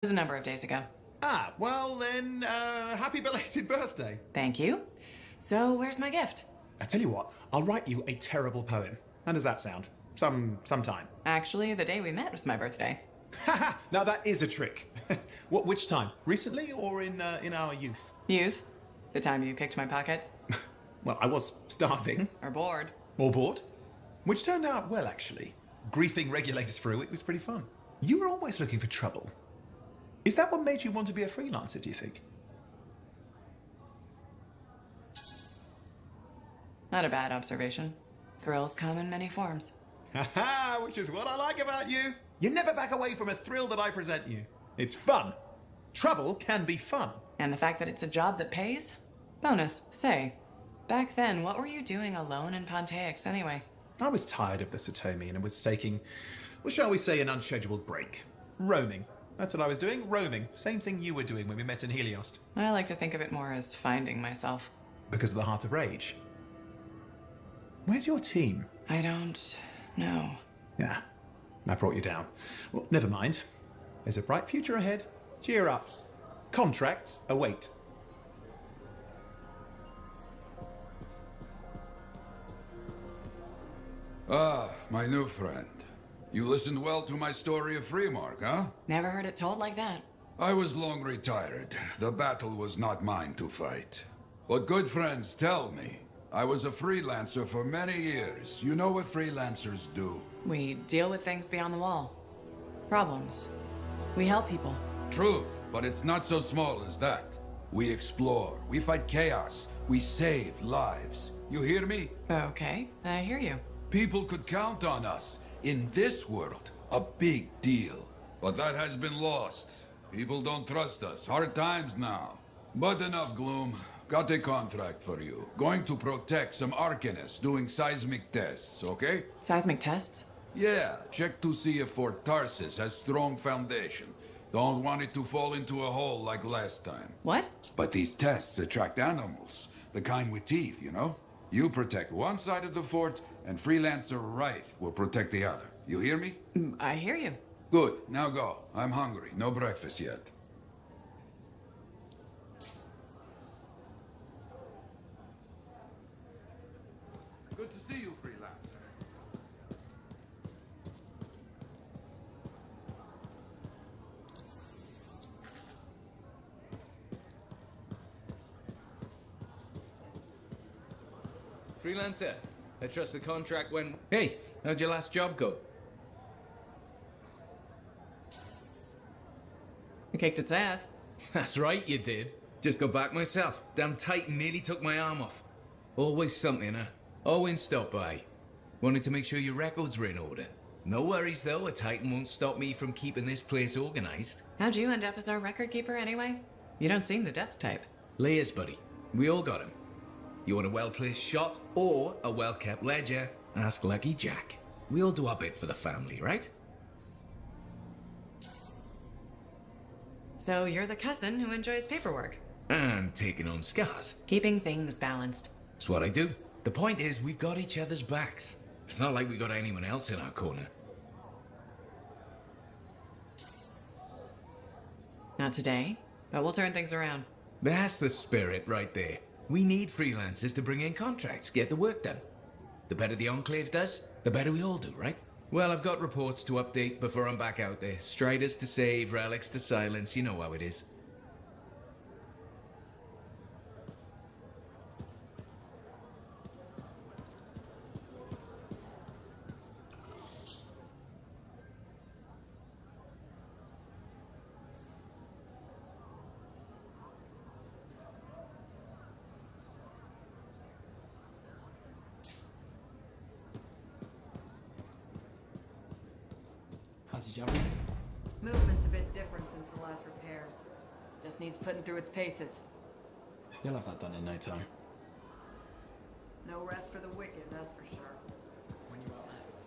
It was a number of days ago. Ah, well then, happy belated birthday. Thank you. So, where's my gift? I tell you what, I'll write you a terrible poem. How does that sound? Sometime. Actually, the day we met was my birthday. Haha, now that is a trick. Which time? Recently or in our youth? Youth? The time you picked my pocket? Well, I was starving. Or bored? Or bored. Which turned out well, actually. Griefing regulators through it was pretty fun. You were always looking for trouble. Is that what made you want to be a freelancer, do you think? Not a bad observation. Thrills come in many forms. Haha, which is what I like about you. You never back away from a thrill that I present you. It's fun. Trouble can be fun. And the fact that it's a job that pays? Bonus. Say, back then, what were you doing alone in Pontiacs anyway? I was tired of the Satomi and was taking, well, shall we say, an unscheduled break. Roaming. That's what I was doing, roaming. Same thing you were doing when we met in Heliost. I like to think of it more as finding myself. Because of the Heart of Rage. Where's your team? I don't know. Yeah, I brought you down. Well, never mind. There's a bright future ahead. Cheer up. Contracts await. Ah, my new friend. You listened well to my story of Freemark, huh? Never heard it told like that. I was long retired. The battle was not mine to fight. But good friends tell me, I was a freelancer for many years. You know what freelancers do. We deal with things beyond the wall. Problems. We help people. Truth, but it's not so small as that. We explore, we fight chaos, we save lives. You hear me? Okay, I hear you. People could count on us. In this world, a big deal. But that has been lost. People don't trust us. Hard times now. But enough gloom. Got a contract for you. Going to protect some Arcanists doing seismic tests, okay? Seismic tests? Yeah, check to see if Fort Tarsis has strong foundation. Don't want it to fall into a hole like last time. What? But these tests attract animals. The kind with teeth, you know? You protect one side of the fort, and Freelancer Wraith will protect the other. You hear me? I hear you. Good, now go. I'm hungry. No breakfast yet. Good to see you, Freelancer. Freelancer, I trust the contract went... Hey, how'd your last job go? I kicked its ass. That's right, you did. Just got back myself. Damn Titan nearly took my arm off. Always something, huh? Owen stopped by. Wanted to make sure your records were in order. No worries, though. A Titan won't stop me from keeping this place organized. How'd you end up as our record keeper anyway? You don't seem the desk type. Layers, buddy. We all got him. You want a well-placed shot or a well-kept ledger? Ask Lucky Jack. We all do our bit for the family, right? So you're the cousin who enjoys paperwork. And taking on scars. Keeping things balanced. That's what I do. The point is, we've got each other's backs. It's not like we got anyone else in our corner. Not today, but we'll turn things around. That's the spirit right there. We need freelancers to bring in contracts, get the work done. The better the Enclave does, the better we all do, right? Well, I've got reports to update before I'm back out there. Striders to save, relics to silence, you know how it is. How's he jumping? Movement's a bit different since the last repairs. Just needs putting through its paces. You'll have that done in no time. No rest for the wicked, that's for sure. When you out next?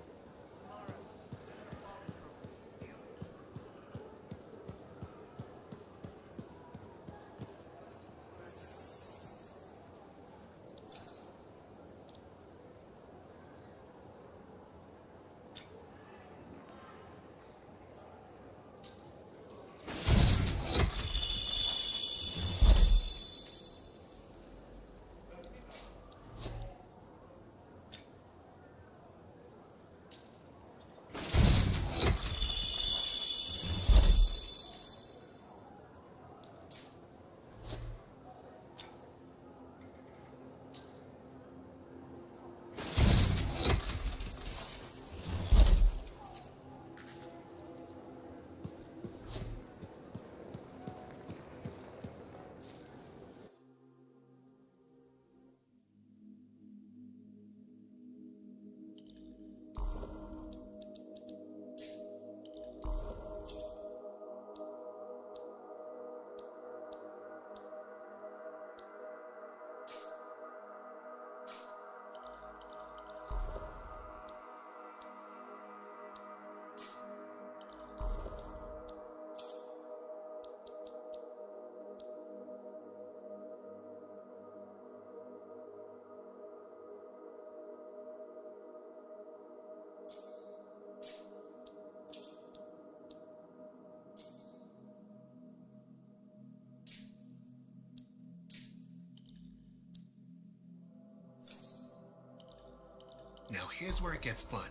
Now here's where it gets fun.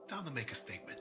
Time to make a statement.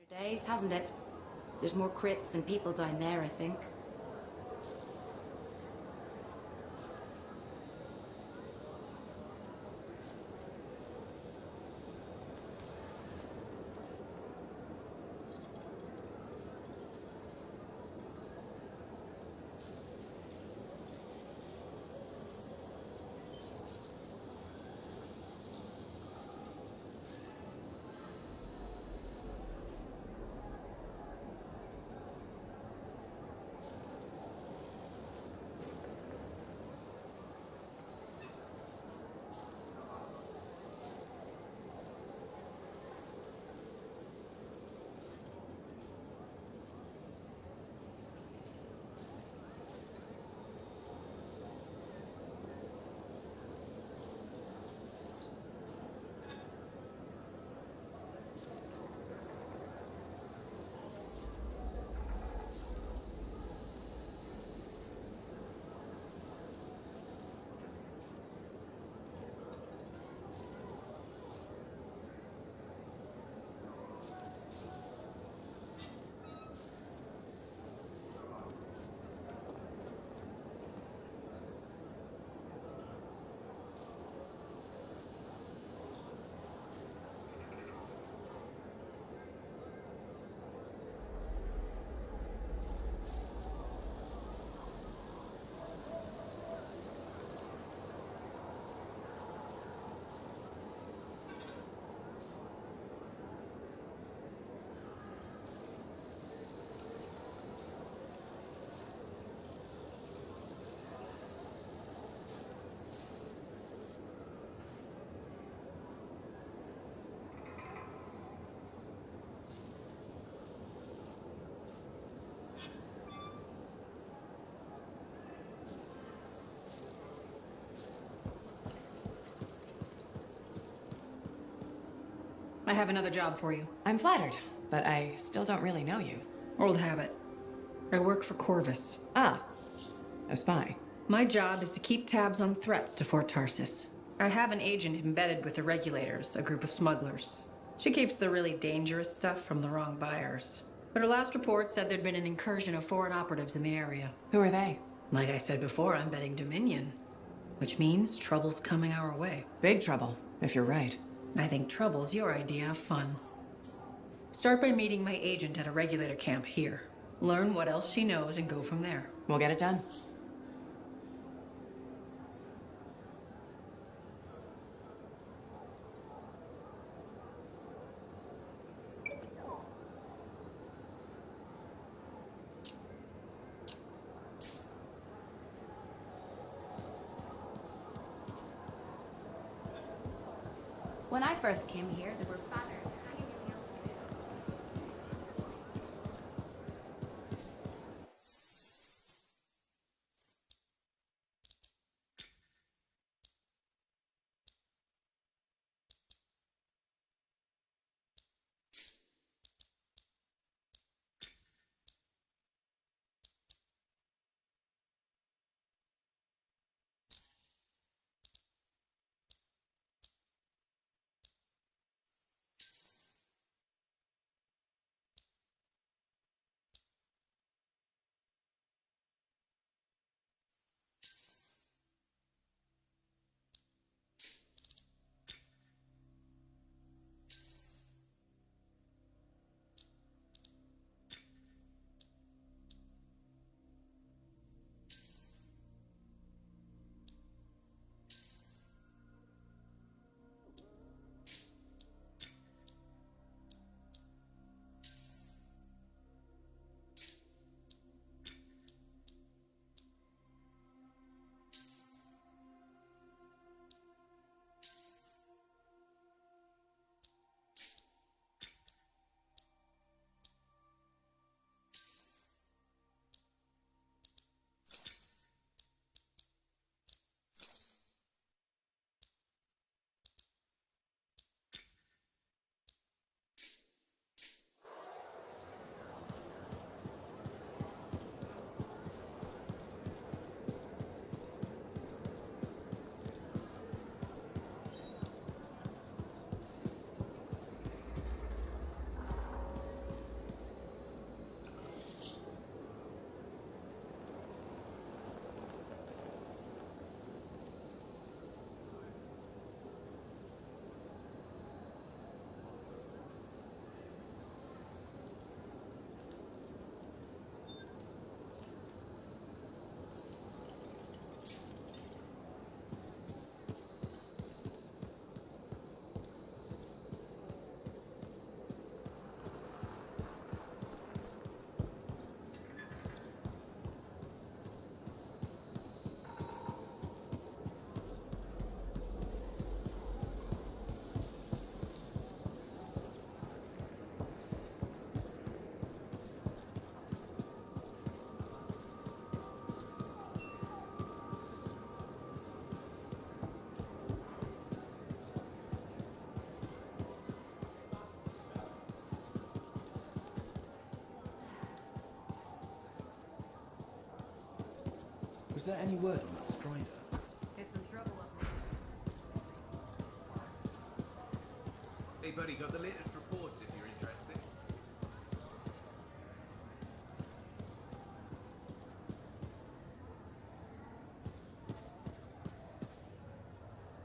Better days, hasn't it? There's more crits than people down there, I think. I have another job for you. I'm flattered, but I still don't really know you. Old habit. I work for Corvus. Ah, a spy. My job is to keep tabs on threats to Fort Tarsis. I have an agent embedded with the regulators, a group of smugglers. She keeps the really dangerous stuff from the wrong buyers. But her last report said there'd been an incursion of foreign operatives in the area. Who are they? Like I said before, I'm betting Dominion. Which means trouble's coming our way. Big trouble, if you're right. I think trouble's your idea of fun. Start by meeting my agent at a regulator camp here. Learn what else she knows and go from there. We'll get it done. When I first came here, there were banners hanging in the open. Was there any word on that Strider? It's in trouble up there. Hey, buddy, got the latest reports if you're interested.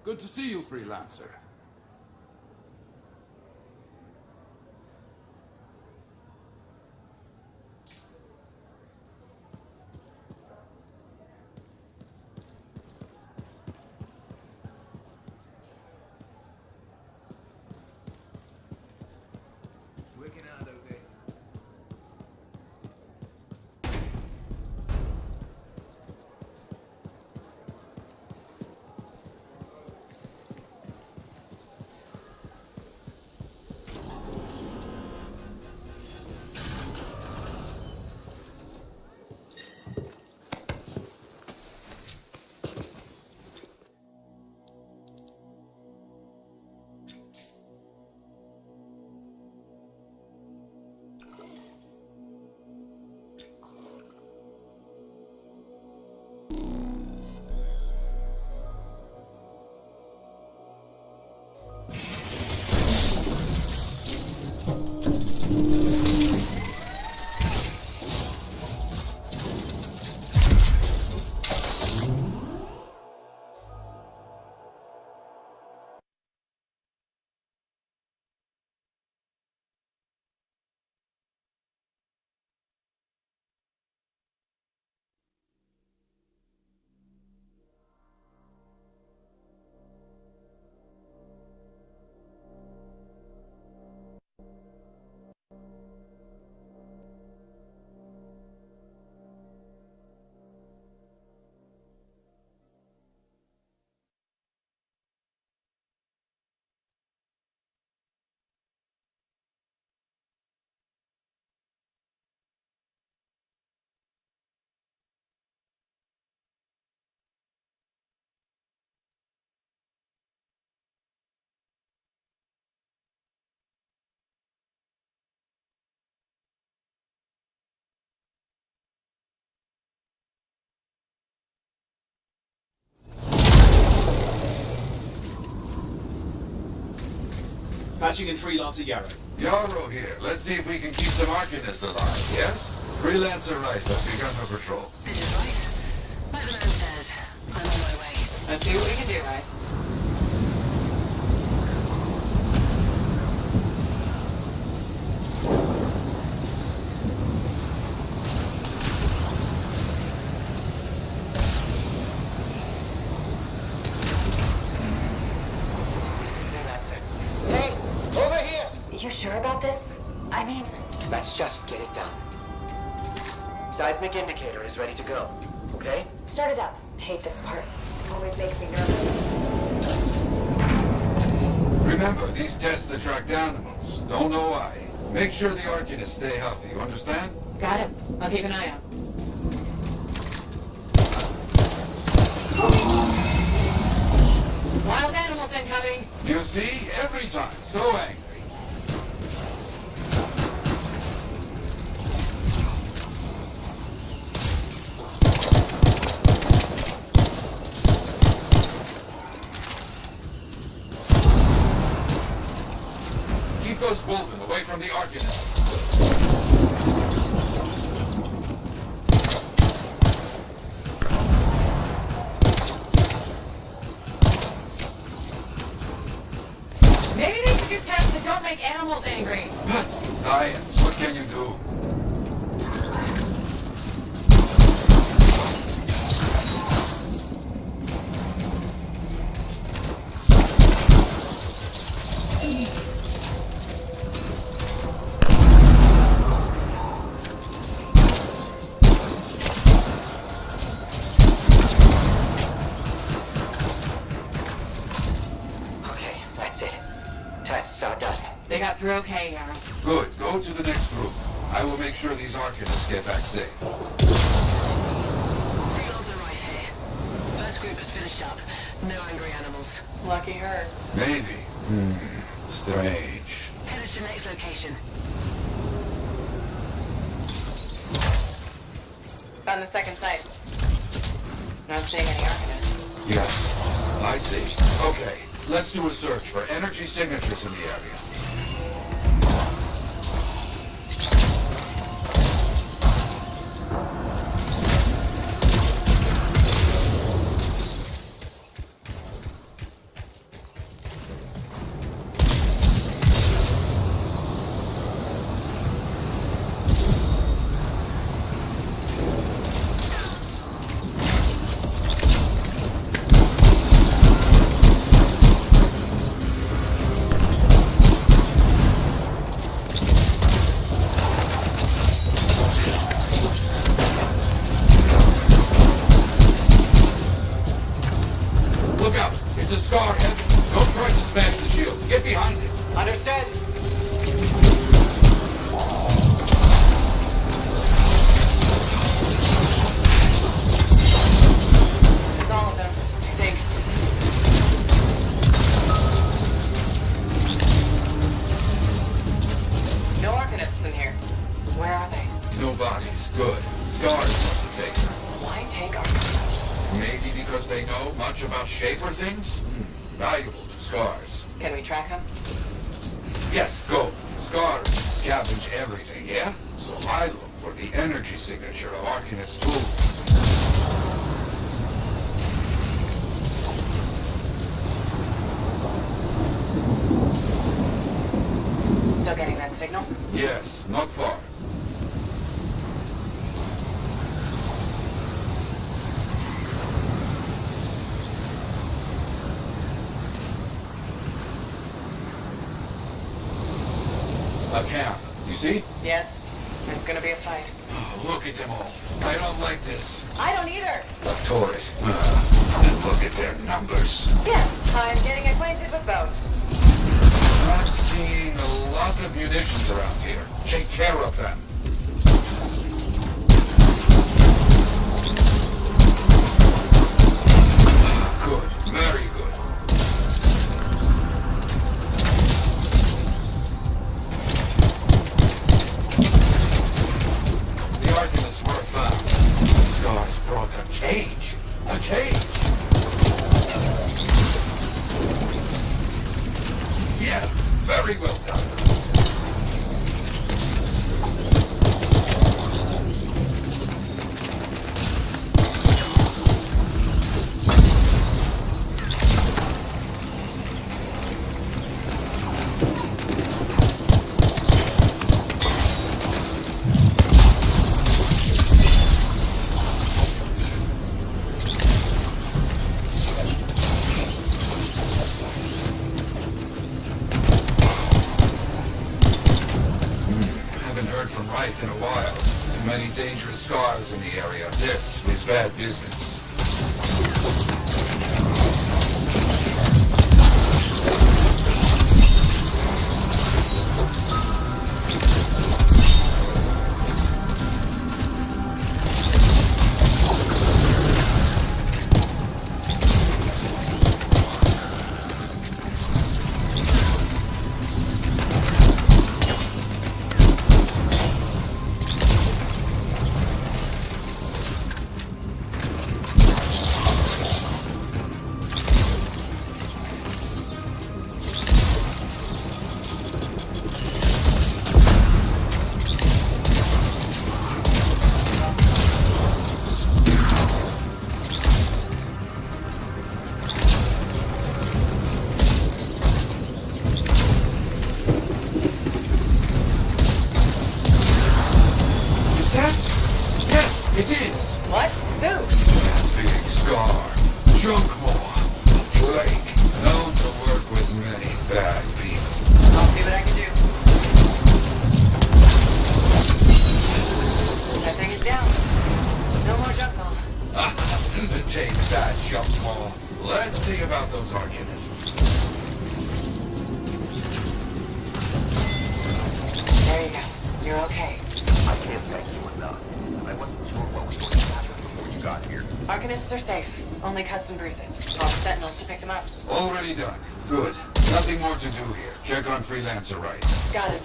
Good to see you, freelancer. Working hard out there. Patching in freelancer Yarrow. Yarrow here. Let's see if we can keep some Arcanists alive, yes? Freelancer Rice has begun her patrol. This is right. Like the man says, I'm on my way. Let's see what we can do, right? Hey, over here! You sure about this? I mean, Let's just get it done. Seismic indicator is ready to go, okay? start it up. Hate this part. Always makes me nervous. Remember, these tests attract animals. Don't know why. Make sure the Arcanists stay healthy, you understand? Got it. I'll keep an eye out. Wild animals incoming! You see? Every time. So angry. Keep those Wolven away from the Arcanists. Maybe they should do tests that don't make animals angry. Science, what can you do? Okay, that's it. Tests are done. They got through okay, Yarrow. Good. Go to the next group. I will make sure these Arcanists get back safe. Freelancer right here. First group is finished up. No angry animals. Lucky her. Maybe. Strange. Headed to next location. Found the second site. Not seeing any Arcanists. Yes, I see. Okay, let's do a search for energy signatures in the area. Look out! It's a scar head. Don't try to smash the shield. Get behind it. Understood. It's all of them, I think. No Arcanists in here. Where are they? No bodies. Good. Scars must have taken her. Why take Arcanists? Maybe because they know much about Shaper things? Valuable to Scars. Can we track them? Yes, go. Scars scavenge everything, yeah? So I look for the energy signature of Arcanist tools. Still getting that signal? Yes, not far. A camp, you see? Yes. It's gonna be a fight. Oh, look at them all. I don't like this. I don't either. A turret. And look at their numbers. Yes, I'm getting acquainted with both. I'm seeing a lot of munitions around here. Take care of them. Good, very good. The Arcanists were found. The Scars brought a cage. A cage. Yes, very scars in the area. This is bad business. Arcanists are safe. Only cuts and bruises. All the sentinels to pick them up. Already done. Good. Nothing more to do here. Check on Freelancer right. Got it.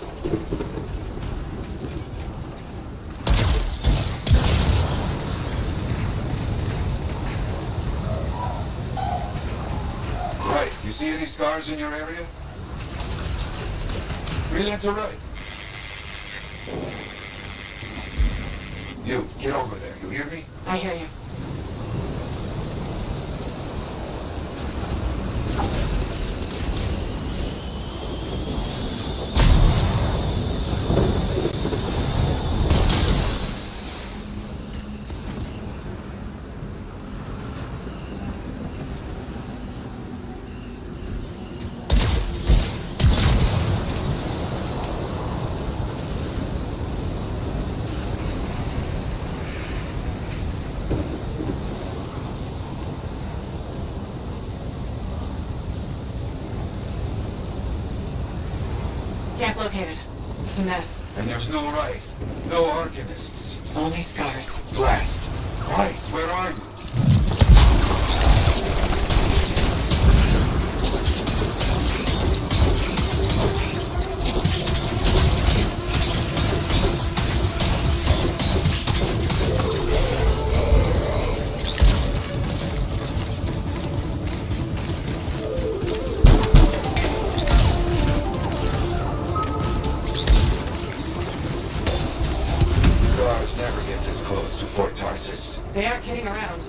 Right. You see any scars in your area? Freelancer right. You, get over there. You hear me? I hear you. Camp located. It's a mess. And there's no right. No Arcanists. Only scars. Blast. Right, where are you? They aren't kidding around.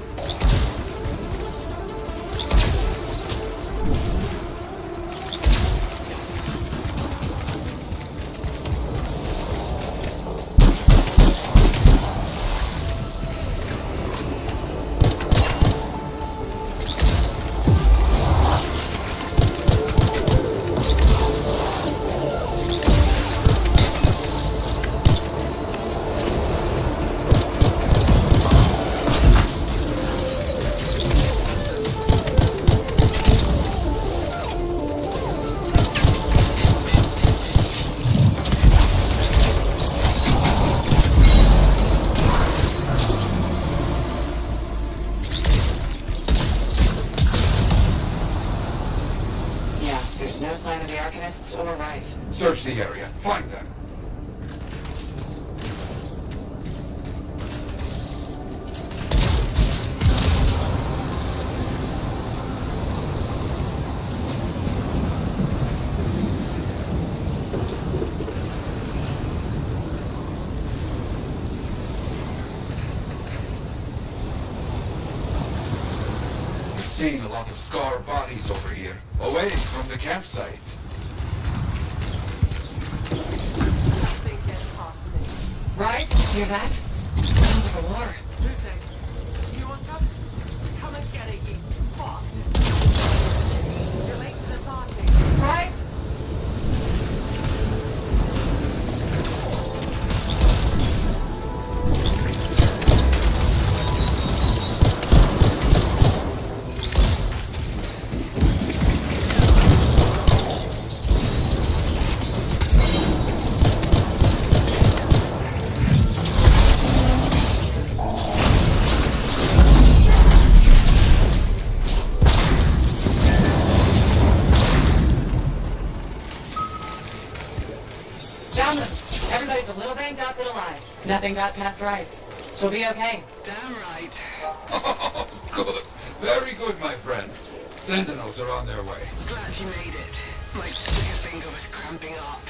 There's no sign of the Arcanists or Wraith. Search the area. Find them. Seeing a lot of scar bodies over here, away from the campsite. Right? Hear that? Sounds like a war. You want help? Come and get it, you fuck. You're late to the party. Right? Nothing got past right. She'll be okay. Damn right. Oh, good. Very good, my friend. Sentinels are on their way. Glad you made it. My trigger finger was cramping up.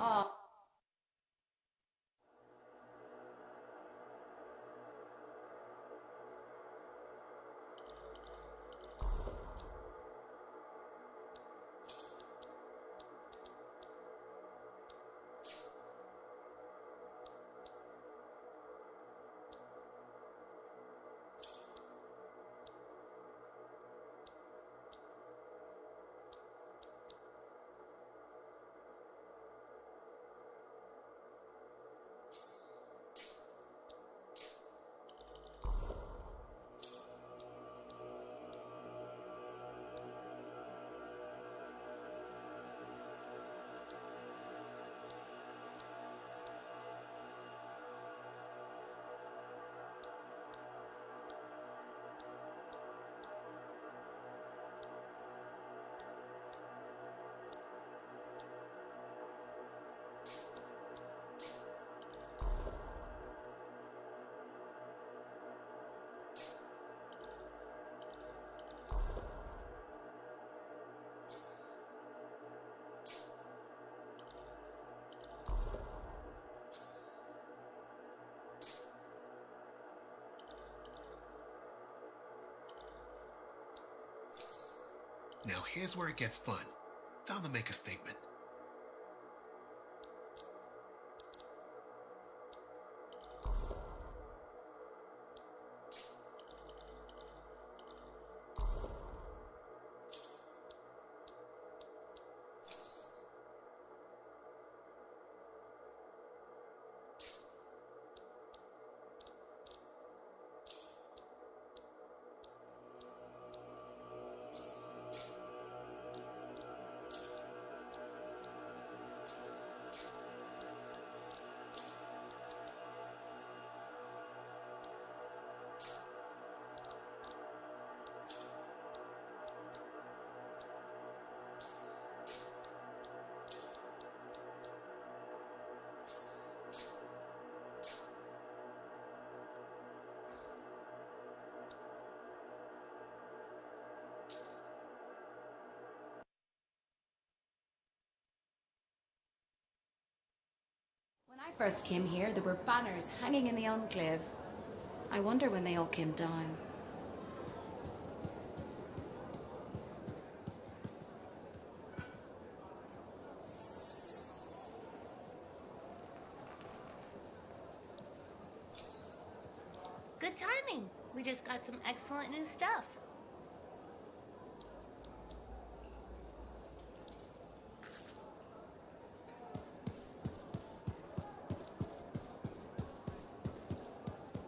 Oh. Now here's where it gets fun. Time to make a statement. I first came here, there were banners hanging in the enclave. I wonder when they all came down. Good timing. We just got some excellent new stuff.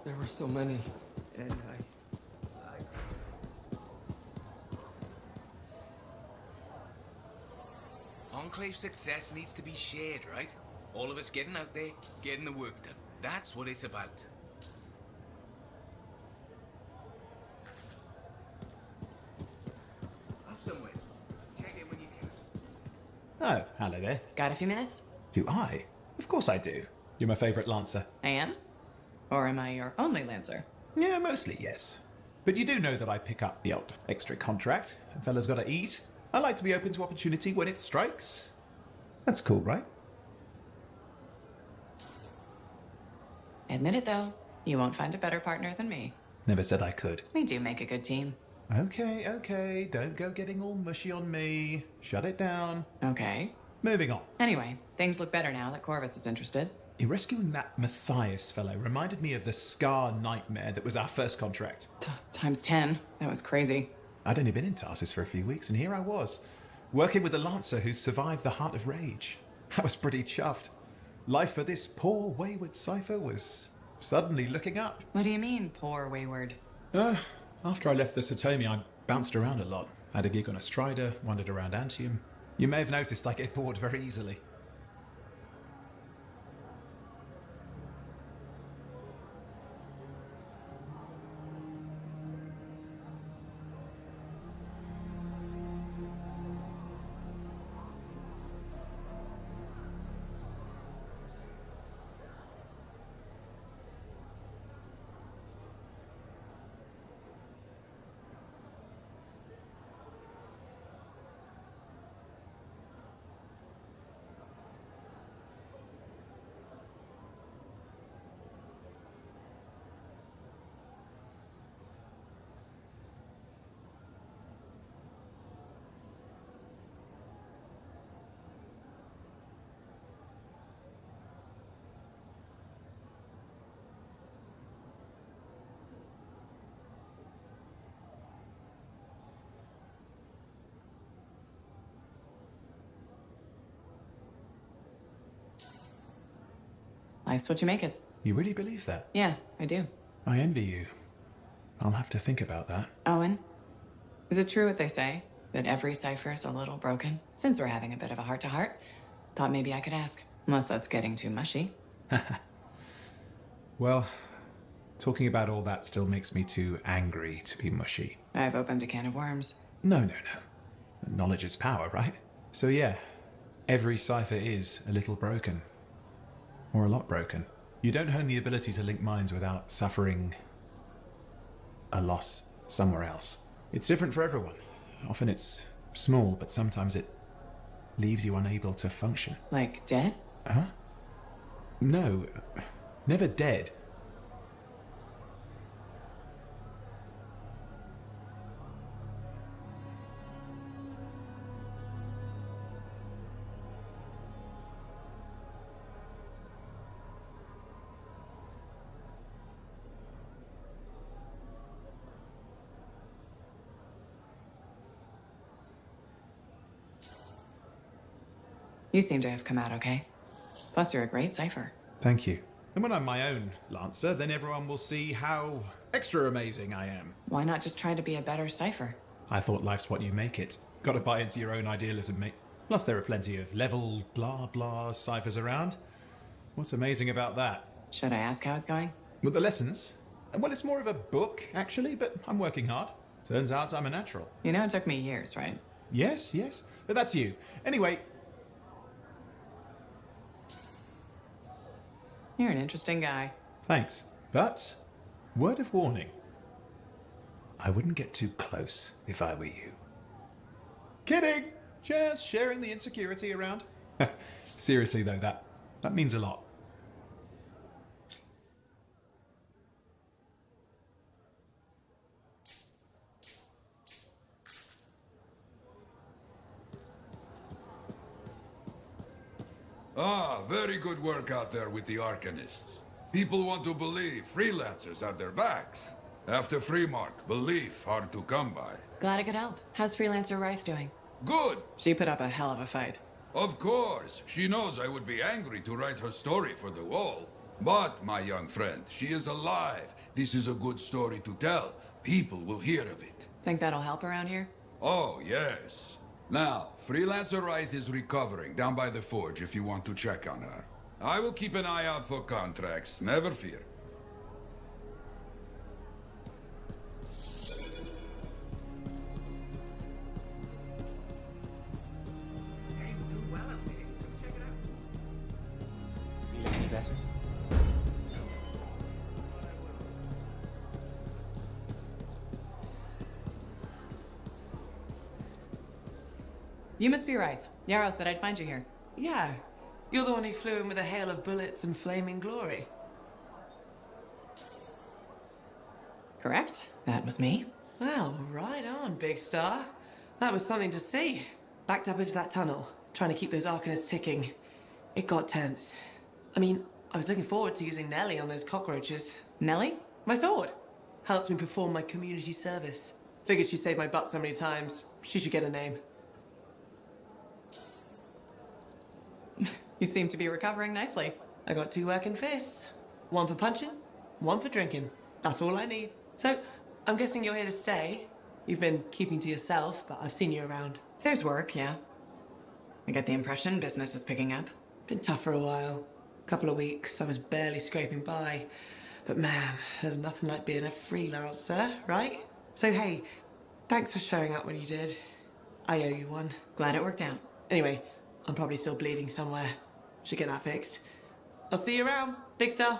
There were so many, and Enclave success needs to be shared, right? All of us getting out there, getting the work done. That's what it's about. Off somewhere. Check in when you can. Oh, hello there. Got a few minutes? Do I? Of course I do. You're my favourite Lancer. I am? Or am I your only Lancer? Yeah, mostly, yes. But you do know that I pick up the odd extra contract. A fella's gotta eat. I like to be open to opportunity when it strikes. That's cool, right? Admit it though, you won't find a better partner than me. Never said I could. We do make a good team. Okay, okay. Don't go getting all mushy on me. Shut it down. Okay. Moving on. Anyway, things look better now that Corvus is interested. You rescuing that Matthias fellow reminded me of the Scar nightmare that was our first contract. Times 10. That was crazy. I'd only been in Tarsus for a few weeks, and here I was, working with a Lancer who's survived the Heart of Rage. I was pretty chuffed. Life for this poor, wayward cipher was suddenly looking up. What do you mean, poor wayward? After I left the Satomi, I bounced around a lot. Had a gig on a Strider, wandered around Anthem. You may have noticed I get bored very easily. Life's what you make it. You really believe that? Yeah, I do. I envy you. I'll have to think about that. Owen, is it true what they say? That every cipher's a little broken? Since we're having a bit of a heart-to-heart, thought maybe I could ask. Unless that's getting too mushy. Well, talking about all that still makes me too angry to be mushy. I've opened a can of worms. No. Knowledge is power, right? So yeah, every cipher is a little broken. Or a lot broken. You don't hone the ability to link minds without suffering a loss somewhere else. It's different for everyone. Often it's small, but sometimes it leaves you unable to function. Like dead? Huh? No, never dead. You seem to have come out okay. Plus, you're a great cipher. Thank you. And when I'm my own Lancer, then everyone will see how extra amazing I am. Why not just try to be a better cipher? I thought life's what you make it. Gotta buy into your own idealism, mate. Plus, there are plenty of level blah blah ciphers around. What's amazing about that? Should I ask how it's going? With the lessons? Well, it's more of a book, actually, but I'm working hard. Turns out I'm a natural. You know it took me years, right? Yes, but that's you. Anyway... You're an interesting guy. Thanks. But, word of warning. I wouldn't get too close if I were you. Kidding! Just sharing the insecurity around. Seriously though, that means a lot. Ah, very good work out there with the Arcanists. People want to believe freelancers have their backs. After Freemark, belief hard to come by. Glad I could help. How's freelancer Wraith doing? Good! She put up a hell of a fight. Of course, she knows I would be angry to write her story for the wall. But, my young friend, she is alive. This is a good story to tell. People will hear of it. Think that'll help around here? Oh, yes. Now, Freelancer Wraith is recovering down by the forge if you want to check on her. I will keep an eye out for contracts, never fear. Hey, we're doing well out there. Come check it out. Feeling any better? You must be Wraith. Yarrow said I'd find you here. Yeah. You're the one who flew in with a hail of bullets and flaming glory. Correct? That was me. Well, right on, big star. That was something to see. Backed up into that tunnel, trying to keep those Arcanists ticking. It got tense. I mean, I was looking forward to using Nellie on those cockroaches. Nellie? My sword. Helps me perform my community service. Figured she saved my butt so many times. She should get a name. You seem to be recovering nicely. I got 2 working fists. 1 for punching, 1 for drinking. That's all I need. So, I'm guessing you're here to stay. You've been keeping to yourself, but I've seen you around. There's work, yeah. I get the impression business is picking up. Been tough for a while. Couple of weeks, I was barely scraping by. But man, there's nothing like being a freelancer, right? So hey, thanks for showing up when you did. I owe you one. Glad it worked out. Anyway, I'm probably still bleeding somewhere. Should get that fixed. I'll see you around, big star.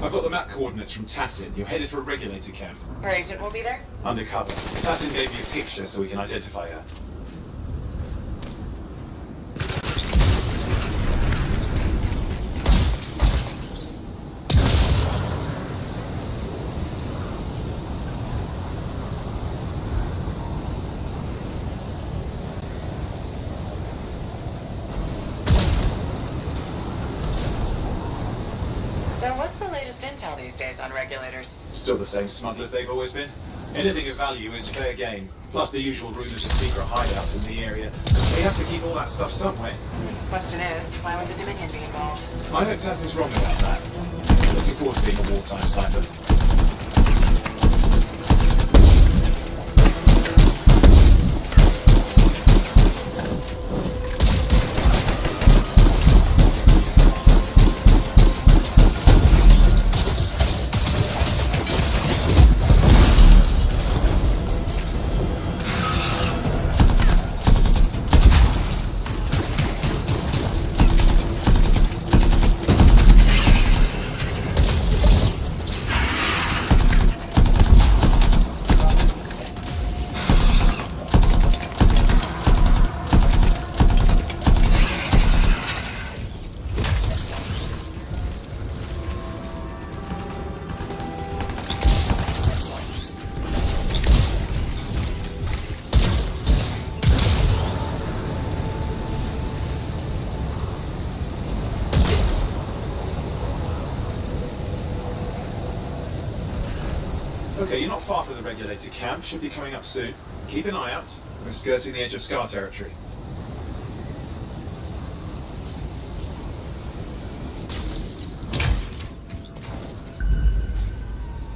I've got the map coordinates from Tassin. You're headed for a regulator camp. Her agent will be there? Undercover. Tassin gave me a picture so we can identify her. So what's the latest intel these days on regulators? Still the same smugglers they've always been. Anything of value is fair game. Plus the usual rumors of secret hideouts in the area. We have to keep all that stuff somewhere. Question is, why would the Dominion be involved? I hope Tassin's wrong about that. Looking forward to being a wartime cipher. Okay, you're not far from the regulator camp. Should be coming up soon. Keep an eye out. We're skirting the edge of Scar territory.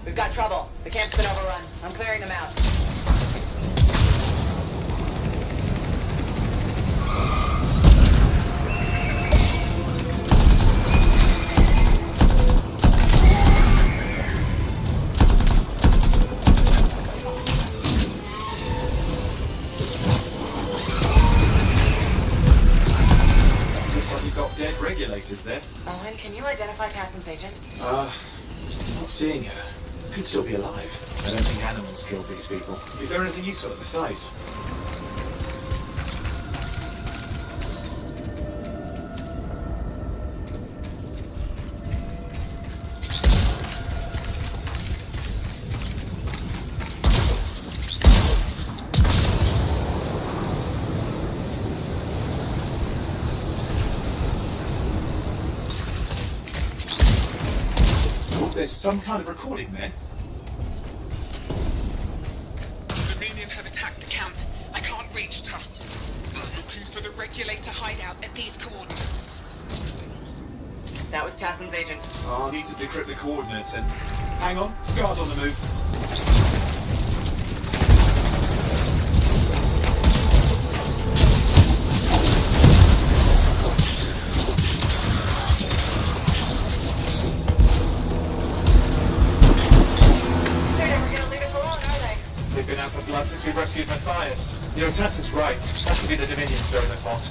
We've got trouble. The camp's been overrun. I'm clearing them out. Looks like you've got dead regulators there. Owen, can you identify Tassim's agent? Not seeing her. Could still be alive. I don't think animals killed these people. Is there anything useful at the site? Oh, there's some kind of recording there. Dominion have attacked the camp. I can't reach Tuss. I'm looking for the regulator hideout at these coordinates. That was Tassim's agent. I'll need to decrypt the coordinates and... Hang on, Scar's on the move. They're never gonna leave us alone, are they? They've been out for blood since we rescued Matthias. Your Tassim's right. Has to be the Dominion stirring the pot.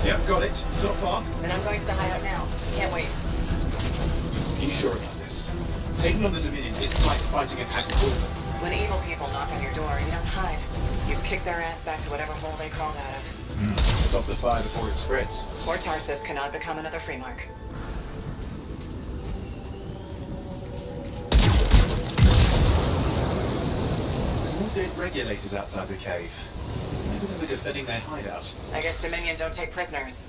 Yep, got it. So far. Then I'm going to the hideout now. Can't wait. Are you sure about this? Taking on the Dominion isn't like fighting an agriculture. When evil people knock on your door, you don't hide. You kick their ass back to whatever hole they crawled out of. Stop the fire before it spreads. Fort Tarsus cannot become another free mark. There's more dead regulators outside the cave. Maybe they were defending their hideout. I guess Dominion don't take prisoners.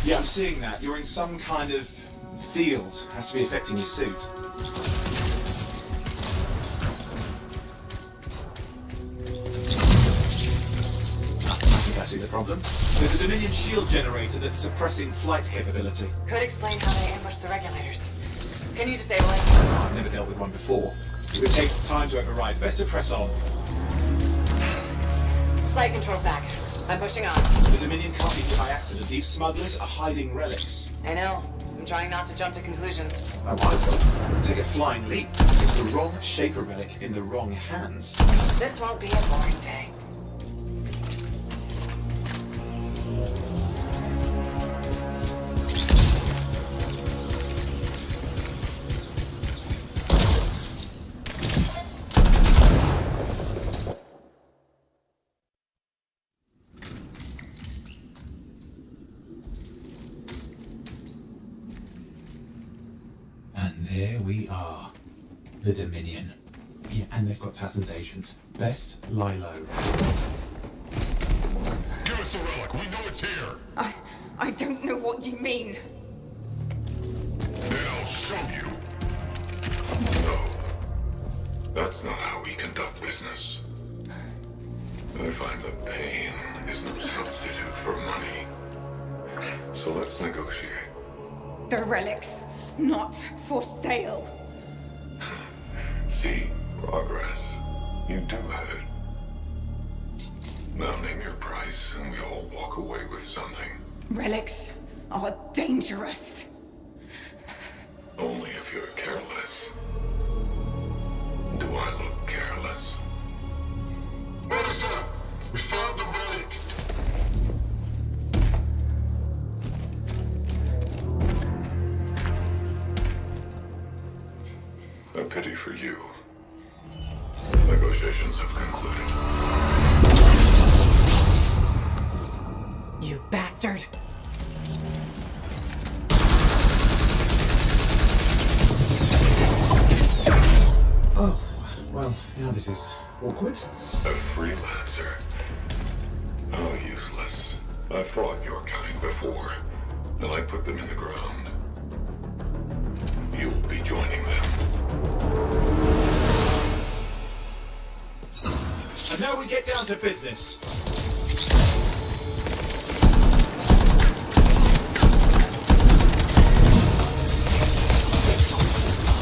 Yeah, I'm seeing that. You're in some kind of field. Has to be affecting your suit. I think I see the problem. There's a Dominion shield generator that's suppressing flight capability. Could explain how they ambushed the regulators. Can you disable it? I've never dealt with one before. It would take time to override. Best to press on. Flight control's back. I'm pushing on. The Dominion can't be here by accident. These smugglers are hiding relics. I know. I'm trying not to jump to conclusions. I might take a flying leap. It's the wrong Shaper relic in the wrong hands. This won't be a boring day. Here we are. The Dominion. Yeah, and they've got Tassin's agents. Best lie low. Give us the relic. We know it's here. I don't know what you mean. Then I'll show you. No. That's not how we conduct business. I find that pain is no substitute for money. So let's negotiate. The relic's not for sale. See, progress. You do have it. Now name your price, and we all walk away with something. Relics are dangerous. Only if you're careless. Do I look careless? Officer, we found the relic. A pity for you. Negotiations have concluded. You bastard. Oh, well, now this is awkward. A freelancer? How useless. I fought your kind before, and I put them in the ground. You'll be joining them. And now we get down to business.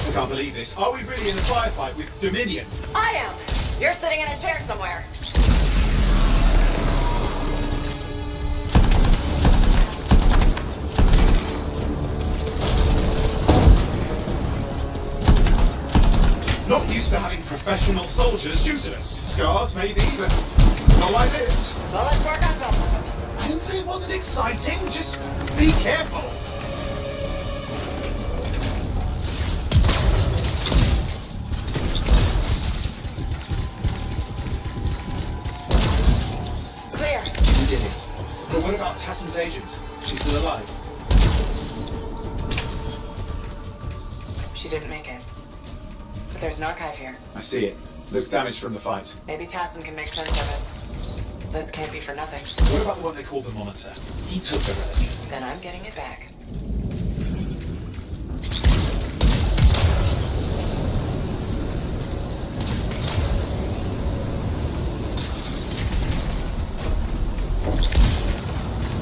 I can't believe this. Are we really in a firefight with Dominion? I am. You're sitting in a chair somewhere. Not used to having professional soldiers shoot at us. Scars, maybe, but not like this. Well, let's work on both. I didn't say it wasn't exciting. Just be careful. Clear. We did it. But what about Tassin's agent? She's still alive. She didn't make it. But there's an archive here. I see it. Looks damaged from the fight. Maybe Tassin can make sense of it. This can't be for nothing. What about the one they call the Monitor? He took the relic. Then I'm getting it back.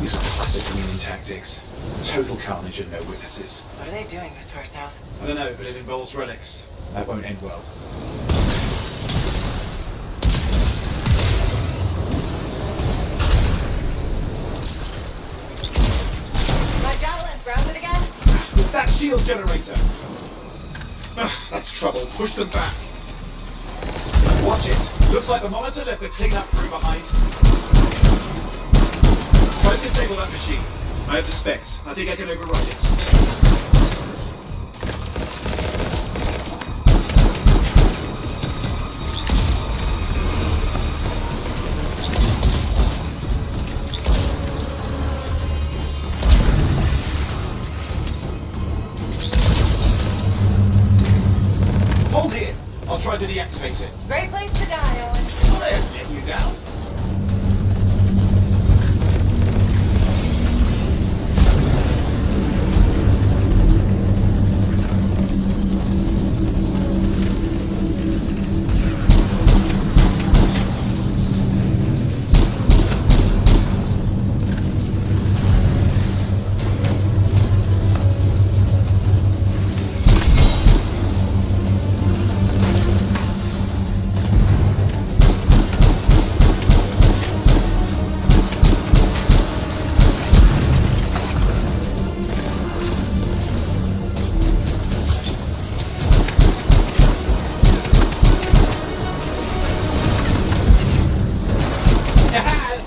These were classic Dominion tactics. Total carnage and no witnesses. What are they doing this far south? I don't know, but it involves relics. That won't end well. My javelin's grounded again? It's that shield generator. That's trouble. Push them back. Watch it. Looks like the Monitor left a cleanup crew behind. Try to disable that machine. I have the specs. I think I can override it. Hold here. I'll try to deactivate it. Great place to die, Owen. I haven't let you down.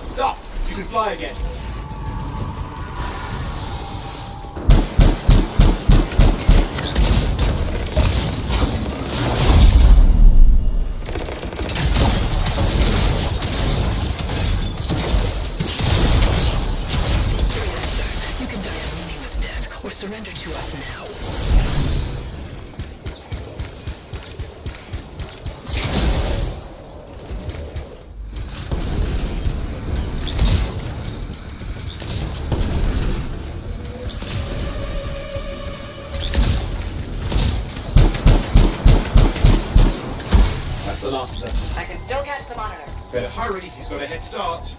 It's off. You can fly again. You can die if Mooney was dead, or surrender to us now. faster. I can still catch the monitor. Better hurry, he's got a head start.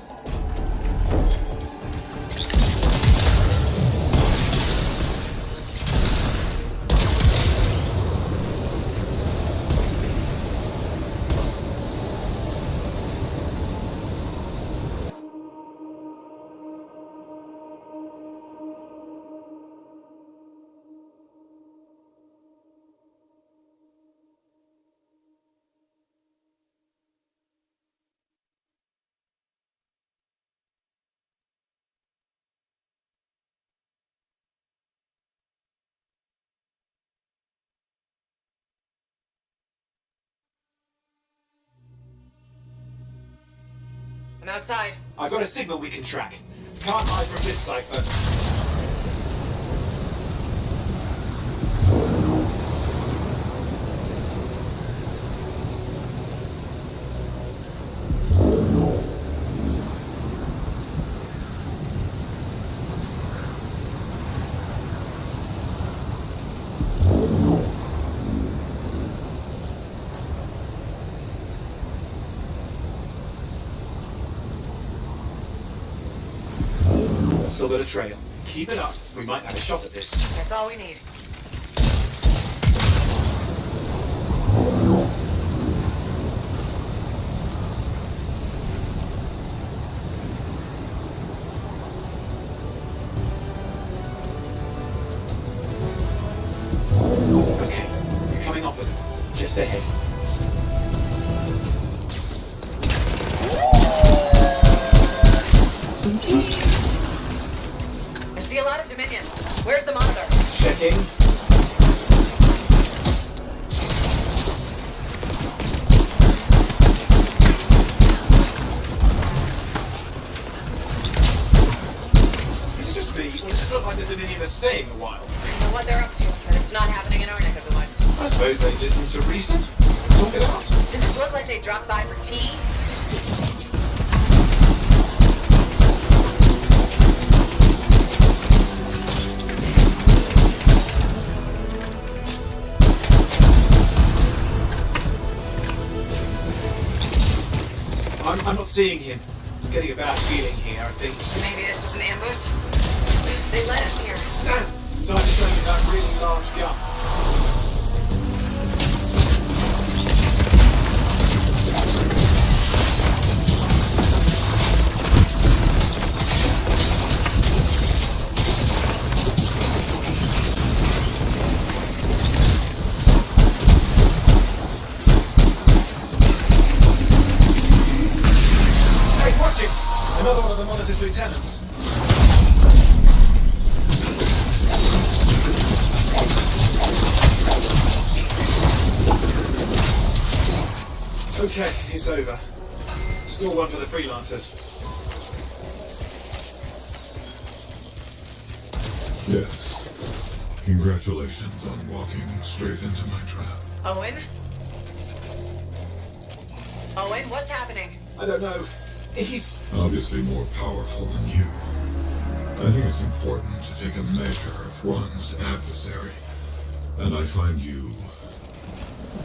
I'm outside. I've got a signal we can track. Can't hide from this cipher. Still got a trail. Keep it up. We might have a shot at this. That's all we need. Okay, you're coming up with it. Just ahead. I see a lot of Dominion. Where's the monitor? Checking. Is it just me, or does it look like the Dominion are staying a while? I don't know what they're up to, but it's not happening in our neck of the woods. I suppose they listen to recent. Talk it out. Does this look like they dropped by for tea? I'm not seeing him. I'm getting a bad feeling here, I think. Maybe this was an ambush? They led us here. Damn! Time to show me that really large gun. Hey, watch it! Another one of the Monitor's lieutenants. Okay, it's over. Score one for the freelancers. Yes. Congratulations on walking straight into my trap. Owen? Owen, what's happening? I don't know. He's Obviously more powerful than you. I think it's important to take a measure of one's adversary. And I find you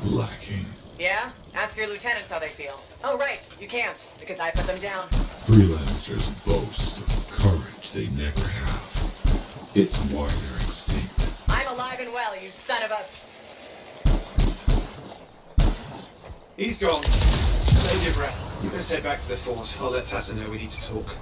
lacking. Yeah? Ask your lieutenants how they feel. Oh, right. You can't, because I put them down. Freelancers boast of courage they never have. It's why they're extinct. I'm alive and well, you son of a... He's gone. Save your breath. You can head back to the fort. I'll let Tassa know we need to talk.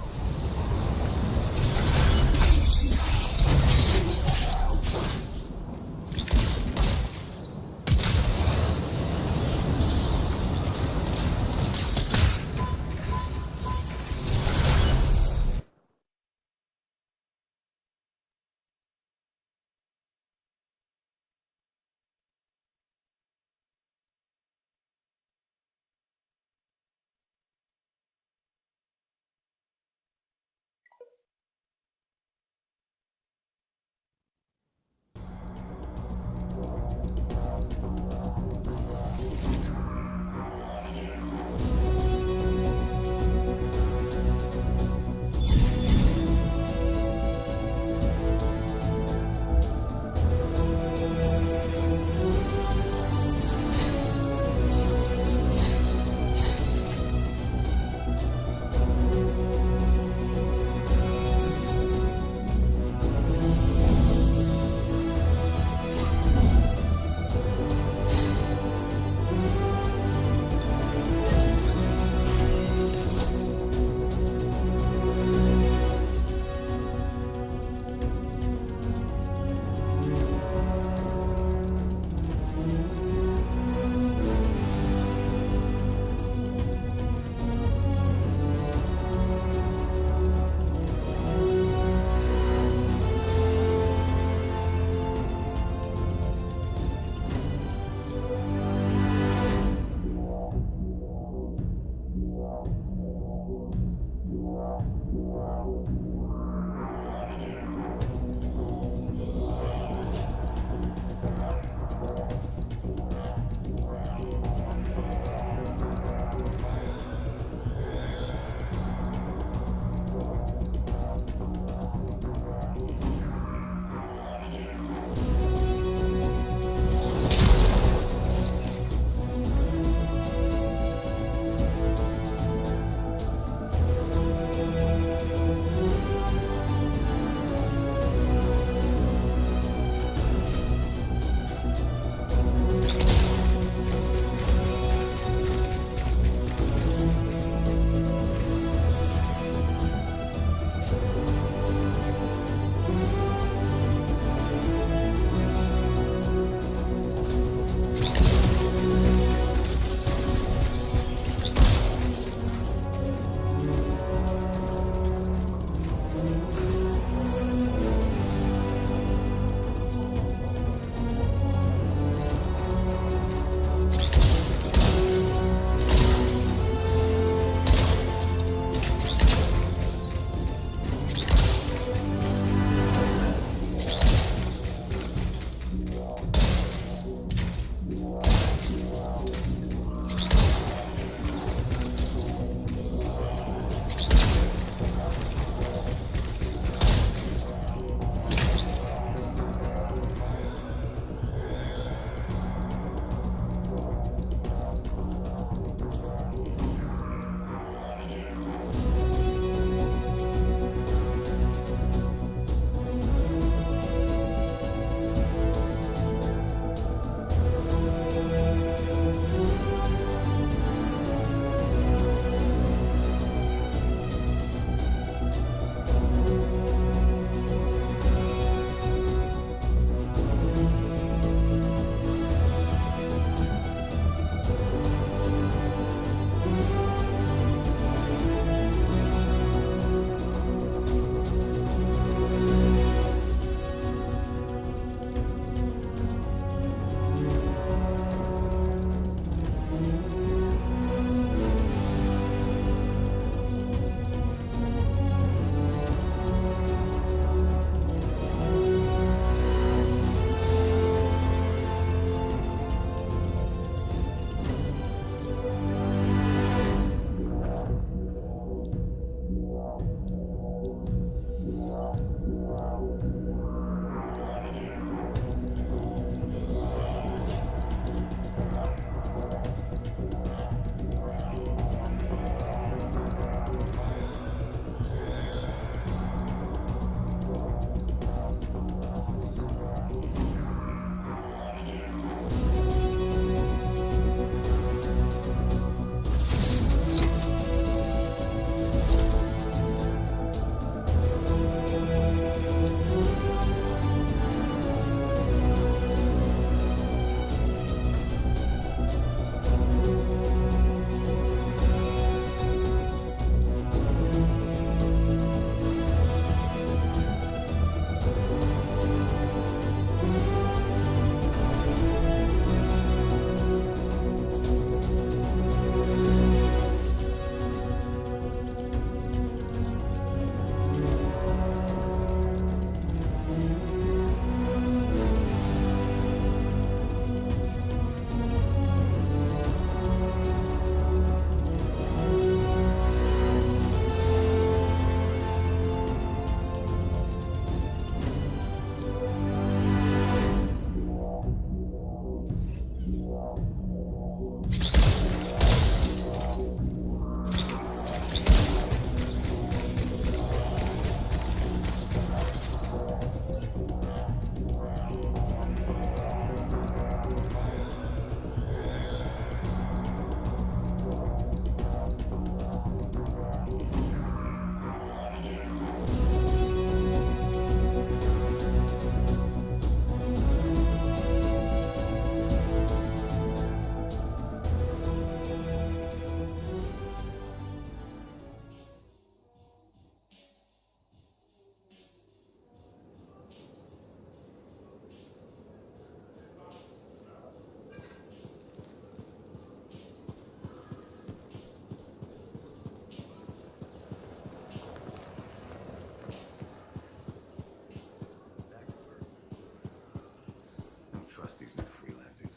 trust these new freelancers.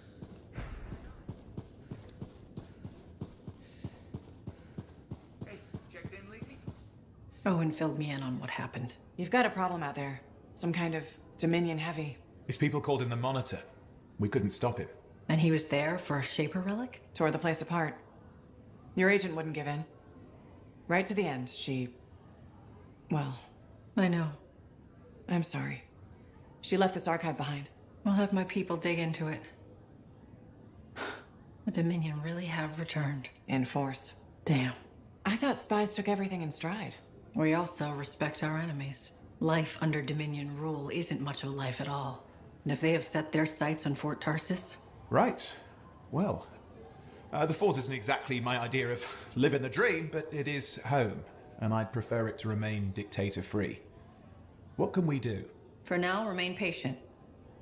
Hey, checked in lately? Owen filled me in on what happened. You've got a problem out there. Some kind of Dominion heavy. His people called him the Monitor. We couldn't stop him. And he was there for a Shaper relic? Tore the place apart. Your agent wouldn't give in. Right to the end, well... I know. I'm sorry. She left this archive behind. I'll have my people dig into it. The Dominion really have returned. In force. Damn. I thought spies took everything in stride. We also respect our enemies. Life under Dominion rule isn't much of a life at all. And if they have set their sights on Fort Tarsis... Right. Well, the fort isn't exactly my idea of living the dream, but it is home, and I'd prefer it to remain dictator-free. What can we do? For now, remain patient.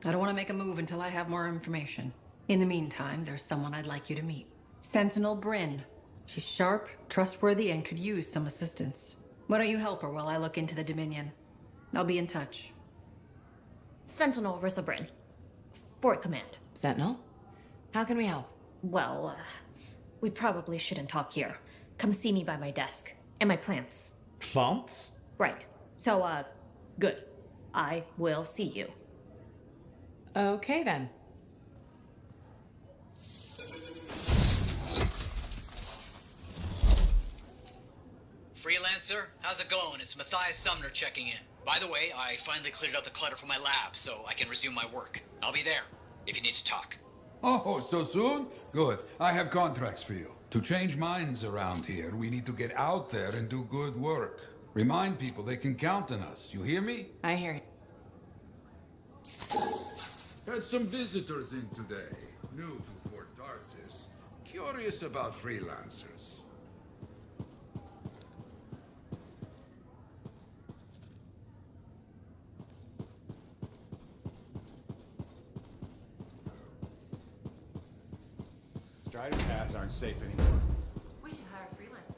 I don't want to make a move until I have more information. In the meantime, there's someone I'd like you to meet. Sentinel Bryn. She's sharp, trustworthy, and could use some assistance. Why don't you help her while I look into the Dominion? I'll be in touch. Sentinel Rissa Bryn. Fort Command. Sentinel? How can we help? Well, we probably shouldn't talk here. Come see me by my desk. And my plants. Plants? Right. So, good. I will see you. Okay, then. Freelancer, how's it going? It's Matthias Sumner checking in. By the way, I finally cleared out the clutter from my lab, so I can resume my work. I'll be there, if you need to talk. Oh, so soon? Good. I have contracts for you. To change minds around here, we need to get out there and do good work. Remind people they can count on us. You hear me? I hear you. Had some visitors in today. New to Fort Tarsis. Curious about freelancers. Strider paths aren't safe anymore. We should hire freelancers.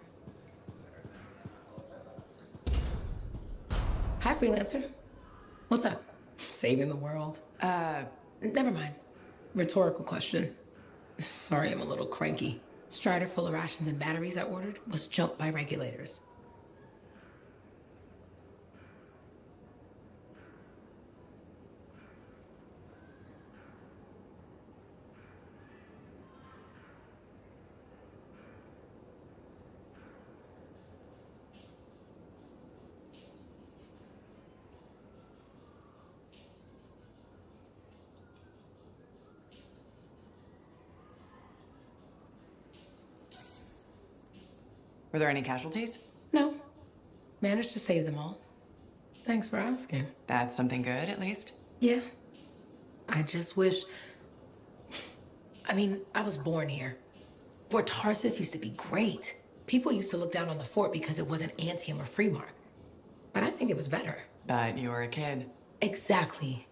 Hi, freelancer. What's up? Saving the world? Never mind. Rhetorical question. Sorry, I'm a little cranky. Strider full of rations and batteries I ordered was jumped by regulators. Were there any casualties? No. Managed to save them all. Thanks for asking. That's something good, at least. Yeah. I just wish... I mean, I was born here. Fort Tarsis used to be great. People used to look down on the fort because it wasn't Anthem or Freemark. But I think it was better. But you were a kid. Exactly.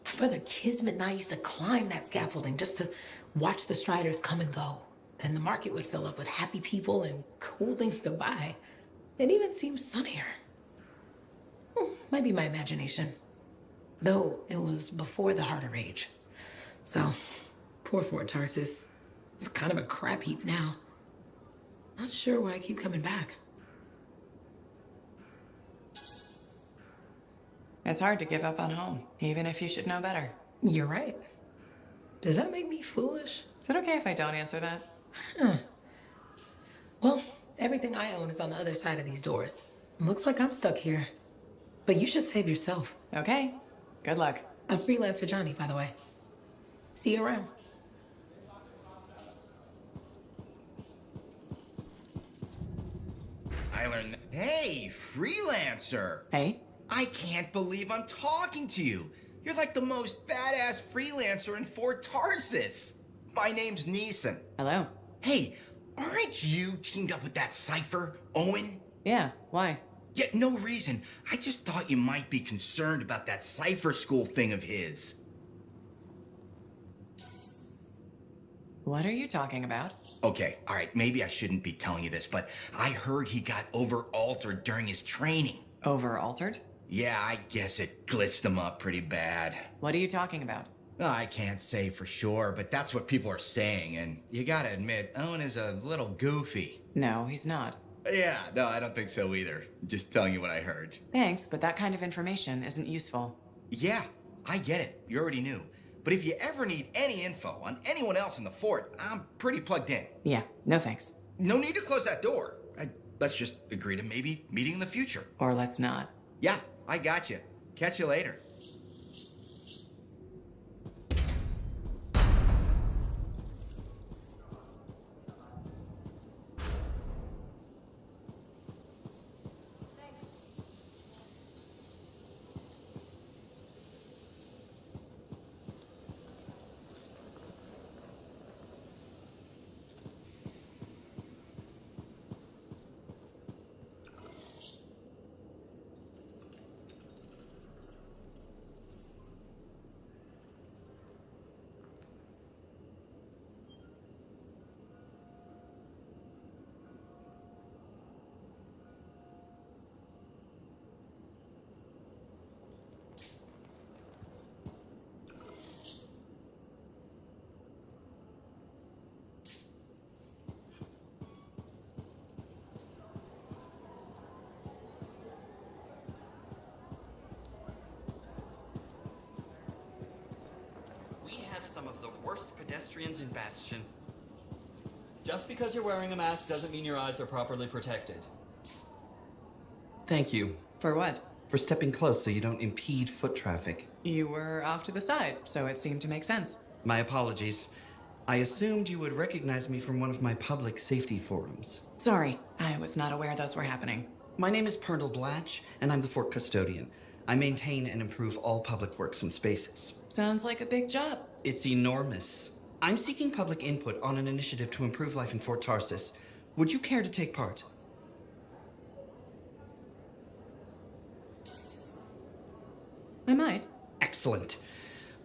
My brother Kismet and I used to climb that scaffolding just to watch the Striders come and go. And the market would fill up with happy people and cool things to buy. It even seemed sunnier. Might be my imagination. Though it was before the Harder Age. So, poor Fort Tarsis. It's kind of a crap heap now. Not sure why I keep coming back. It's hard to give up on home, even if you should know better. You're right. Does that make me foolish? Is it okay if I don't answer that? Huh. Well, everything I own is on the other side of these doors. Looks like I'm stuck here. But you should save yourself. Okay. Good luck. I'm Freelancer Johnny, by the way. See you around. I learned. Hey, Freelancer! Hey? I can't believe I'm talking to you. You're like the most badass freelancer in Fort Tarsis. My name's Neeson. Hello. Hey, aren't you teamed up with that Cypher, Owen? Yeah, why? Yeah, no reason. I just thought you might be concerned about that Cypher school thing of his. What are you talking about? Okay, all right, maybe I shouldn't be telling you this, but I heard he got over-altered during his training. Over-altered? Yeah, I guess it glitched him up pretty bad. What are you talking about? I can't say for sure, but that's what people are saying, and you gotta admit, Owen is a little goofy. No, he's not. Yeah, no, I don't think so either. Just telling you what I heard. Thanks, but that kind of information isn't useful. Yeah, I get it. You already knew. But if you ever need any info on anyone else in the fort, I'm pretty plugged in. Yeah, no thanks. No need to close that door. Let's just agree to maybe meeting in the future. Or let's not. Yeah, I got you. Catch you later. Some of the worst pedestrians in Bastion. Just because you're wearing a mask doesn't mean your eyes are properly protected. Thank you. For what? For stepping close so you don't impede foot traffic. You were off to the side, so it seemed to make sense. My apologies. I assumed you would recognize me from one of my public safety forums. Sorry, I was not aware those were happening. My name is Pernell Blatch, and I'm the fort custodian. I maintain and improve all public works and spaces. Sounds like a big job. It's enormous. I'm seeking public input on an initiative to improve life in Fort Tarsis. Would you care to take part? I might. Excellent.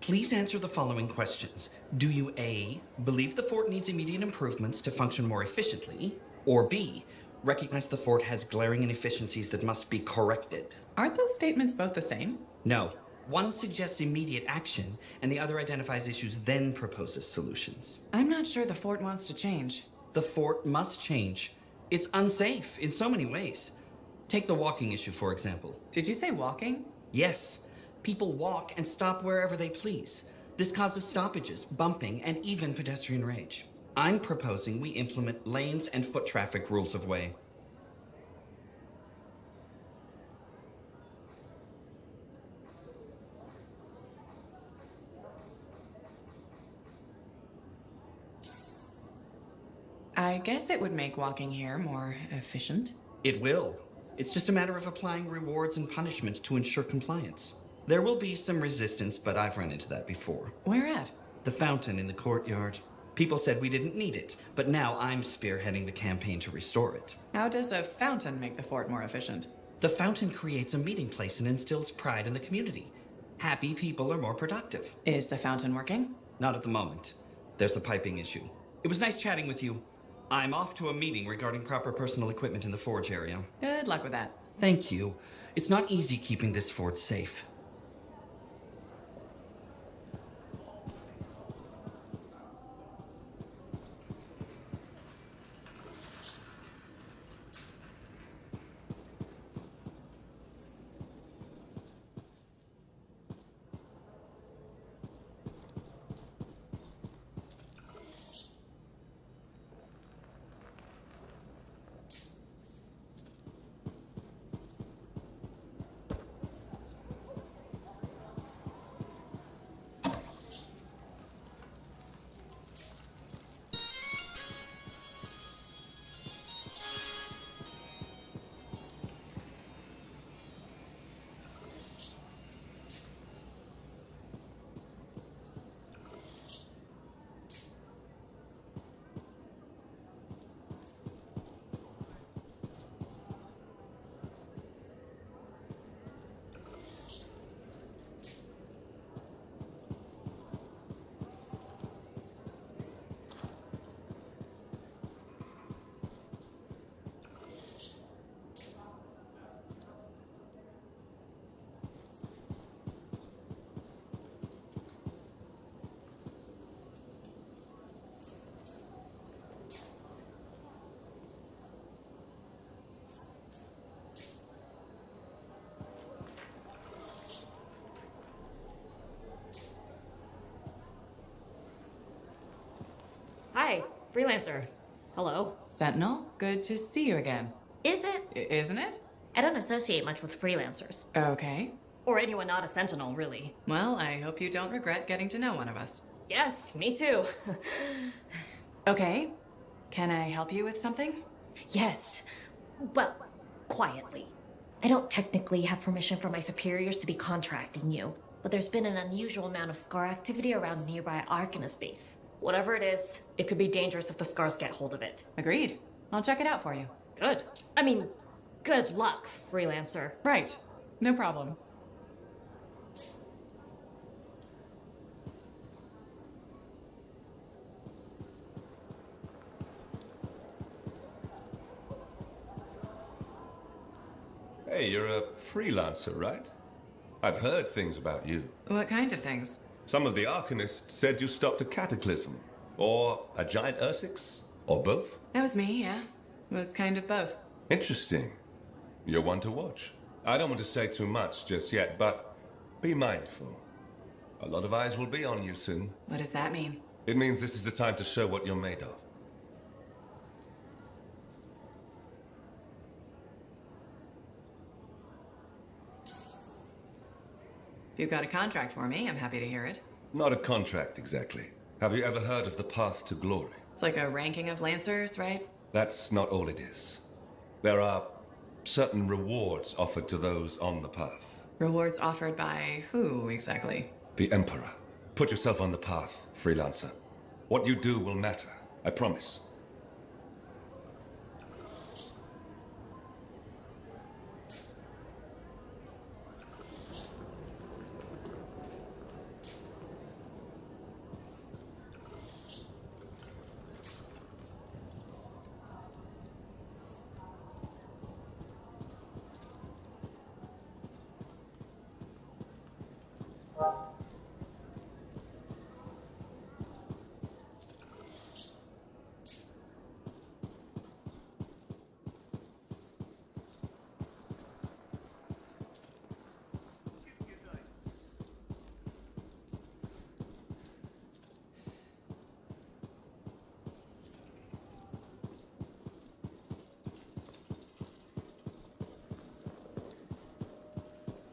Please answer the following questions. Do you A, believe the fort needs immediate improvements to function more efficiently? Or B, recognize the fort has glaring inefficiencies that must be corrected? Aren't those statements both the same? No. One suggests immediate action, and the other identifies issues, then proposes solutions. I'm not sure the fort wants to change. The fort must change. It's unsafe in so many ways. Take the walking issue, for example. Did you say walking? Yes. People walk and stop wherever they please. This causes stoppages, bumping, and even pedestrian rage. I'm proposing we implement lanes and foot traffic rules of way. I guess it would make walking here more efficient. It will. It's just a matter of applying rewards and punishment to ensure compliance. There will be some resistance, but I've run into that before. Where at? The fountain in the courtyard. People said we didn't need it, but now I'm spearheading the campaign to restore it. How does a fountain make the fort more efficient? The fountain creates a meeting place and instills pride in the community. Happy people are more productive. Is the fountain working? Not at the moment. There's a piping issue. It was nice chatting with you. I'm off to a meeting regarding proper personal equipment in the forge area. Good luck with that. Thank you. It's not easy keeping this fort safe. Freelancer. Hello. Sentinel, good to see you again. Is it? Isn't it? I don't associate much with freelancers. Okay. Or anyone not a Sentinel, really. Well, I hope you don't regret getting to know one of us. Yes, me too. Okay. Can I help you with something? Yes. Well, quietly. I don't technically have permission from my superiors to be contracting you, but there's been an unusual amount of SCAR activity around nearby Arcanist base. Whatever it is, it could be dangerous if the SCARs get hold of it. Agreed. I'll check it out for you. Good. I mean, good luck, freelancer. Right. No problem. Hey, you're a freelancer, right? I've heard things about you. What kind of things? Some of the Arcanists said you stopped a cataclysm. Or a giant Ursix. Or both. That was me, yeah. It was kind of both. Interesting. You're one to watch. I don't want to say too much just yet, but be mindful. A lot of eyes will be on you soon. What does that mean? It means this is the time to show what you're made of. If you've got a contract for me, I'm happy to hear it. Not a contract, exactly. Have you ever heard of the Path to Glory? It's like a ranking of Lancers, right? That's not all it is. There are certain rewards offered to those on the path. Rewards offered by who, exactly? The Emperor. Put yourself on the path, freelancer. What you do will matter, I promise.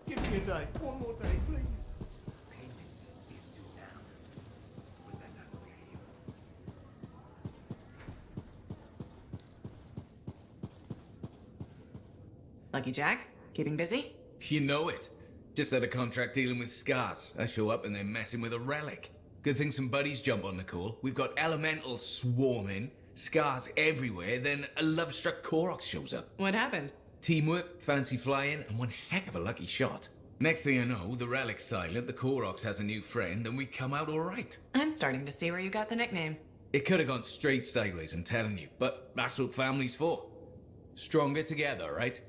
Give me a day. One more day, please. Lucky Jack? Keeping busy? You know it. Just had a contract dealing with scars. I show up and they're messing with a relic. Good thing some buddies jump on the call. We've got elementals swarming, scars everywhere, then a love-struck Koroks shows up. What happened? Teamwork, fancy flying, and one heck of a lucky shot. Next thing I know, the relic's silent, the Koroks has a new friend, and we come out alright. I'm starting to see where you got the nickname. It could have gone straight sideways, I'm telling you, but that's what family's for. Stronger together, right?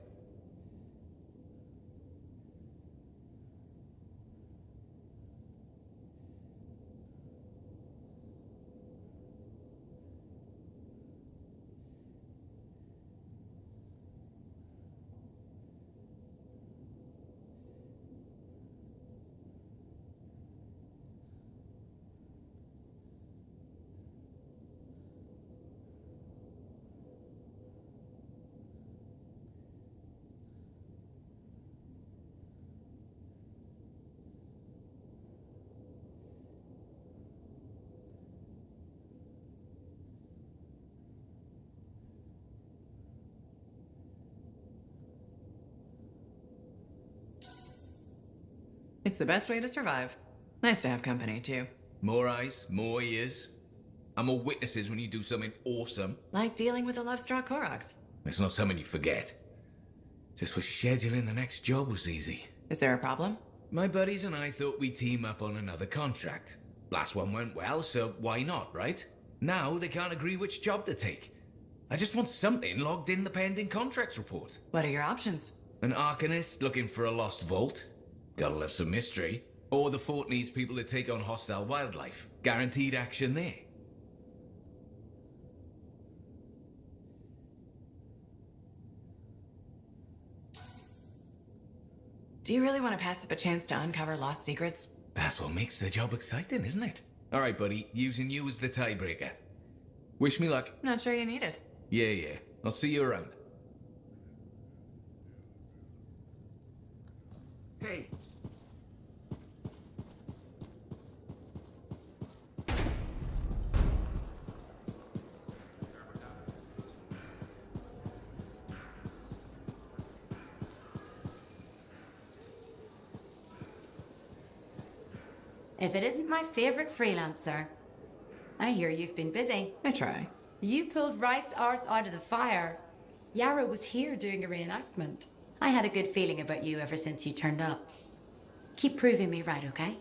It's the best way to survive. Nice to have company, too. More eyes, more ears. And more witnesses when you do something awesome. Like dealing with the love-struck Koroks. It's not something you forget. Just was scheduling the next job was easy. Is there a problem? My buddies and I thought we'd team up on another contract. Last one went well, so why not, right? Now they can't agree which job to take. I just want something logged in the pending contracts report. What are your options? An Arcanist looking for a lost vault. Gotta love some mystery. Or the fort needs people to take on hostile wildlife. Guaranteed action there. Do you really want to pass up a chance to uncover lost secrets? That's what makes the job exciting, isn't it? Alright, buddy. Using you as the tiebreaker. Wish me luck. Not sure you need it. Yeah. I'll see you around. Hey. If it isn't my favorite freelancer. I hear you've been busy. I try. You pulled Wright's arse out of the fire. Yarrow was here doing a reenactment. I had a good feeling about you ever since you turned up. Keep proving me right, okay?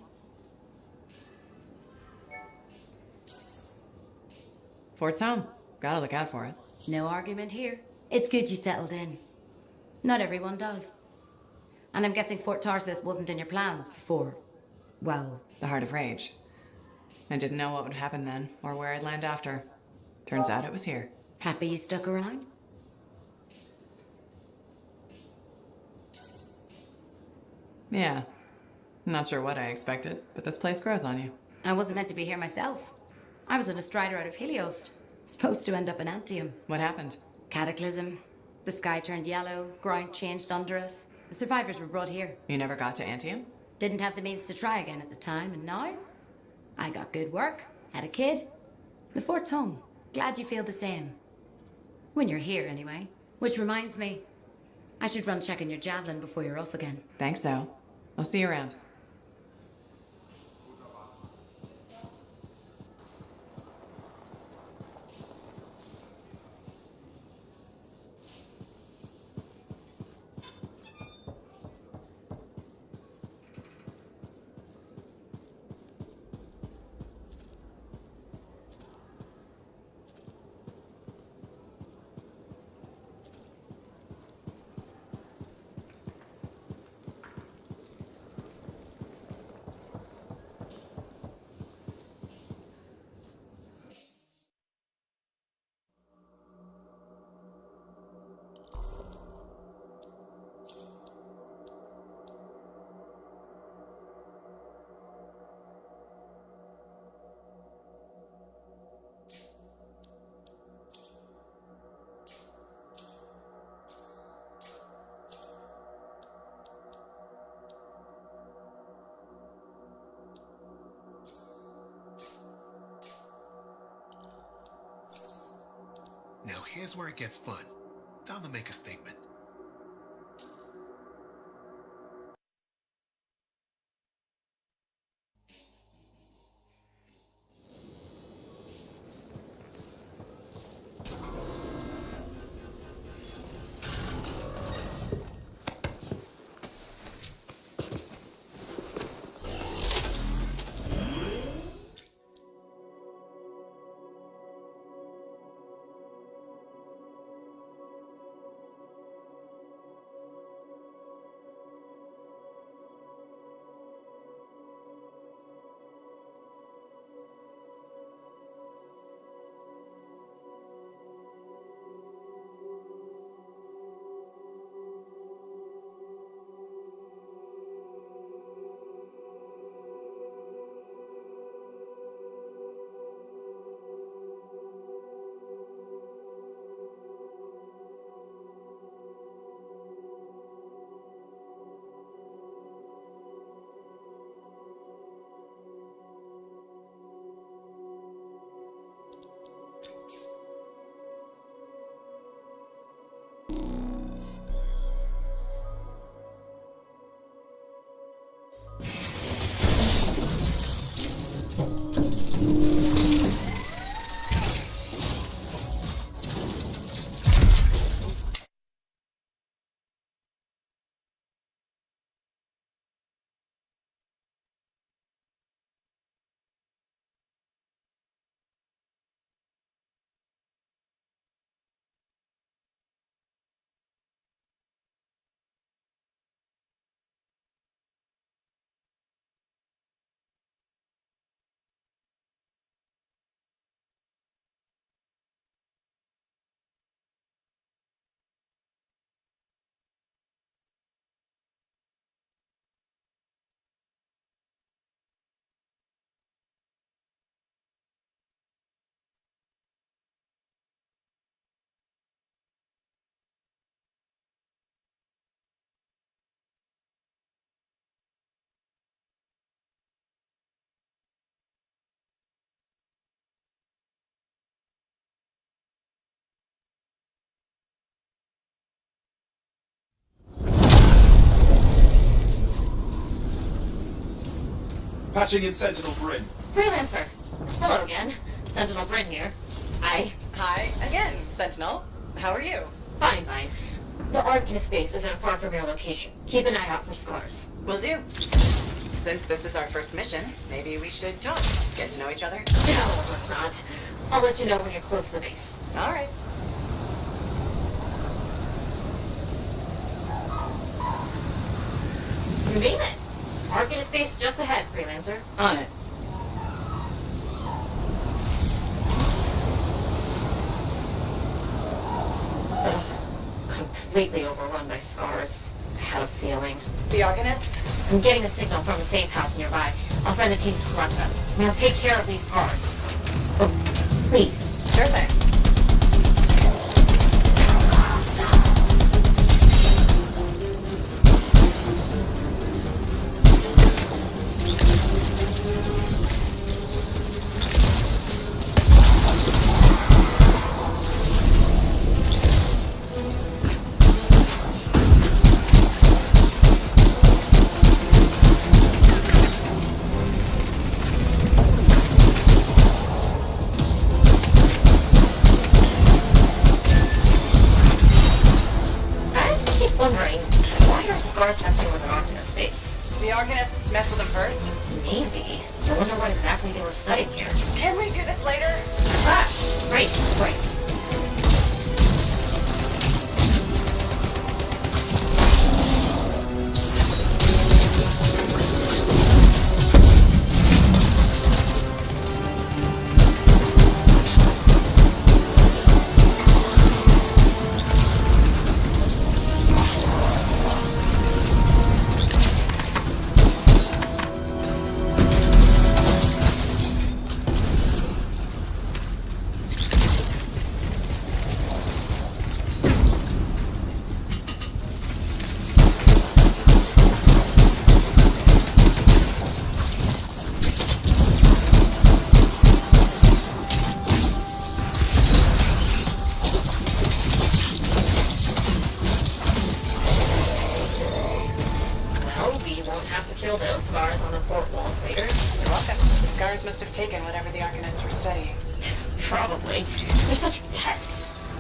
Fort's home. Gotta look out for it. No argument here. It's good you settled in. Not everyone does. And I'm guessing Fort Tarsis wasn't in your plans before. Well, the Heart of Rage. I didn't know what would happen then, or where I'd land after. Turns out it was here. Happy you stuck around? Yeah. Not sure what I expected, but this place grows on you. I wasn't meant to be here myself. I was on a strider out of Helios. Supposed to end up in Anthem. What happened? Cataclysm. The sky turned yellow, ground changed under us. The survivors were brought here. You never got to Anthem? Didn't have the means to try again at the time, and now? I got good work, had a kid. The fort's home. Glad you feel the same. When you're here, anyway. Which reminds me, I should run checking your javelin before you're off again. Thanks, so. I'll see you around. Now here's where it gets fun. Time to make a statement. Patching in Sentinel Bryn. Freelancer. Hello again. Sentinel Bryn here. Hi again, Sentinel. How are you? Fine. The Arcanist space isn't far from your location. Keep an eye out for scars. Will do. Since this is our first mission, maybe we should talk. Get to know each other? No, let's not. I'll let you know when you're close to the base. All right. You mean it. Arcanist space just ahead, Freelancer. On it. Completely overrun by scars. I had a feeling. The Arcanists? I'm getting a signal from a safe house nearby. I'll send a team to collect them. Now take care of these scars. Oh, please. Sure thing. The Arcanists mess with them first? Maybe. I wonder what exactly they were studying here. Can we do this later? Great.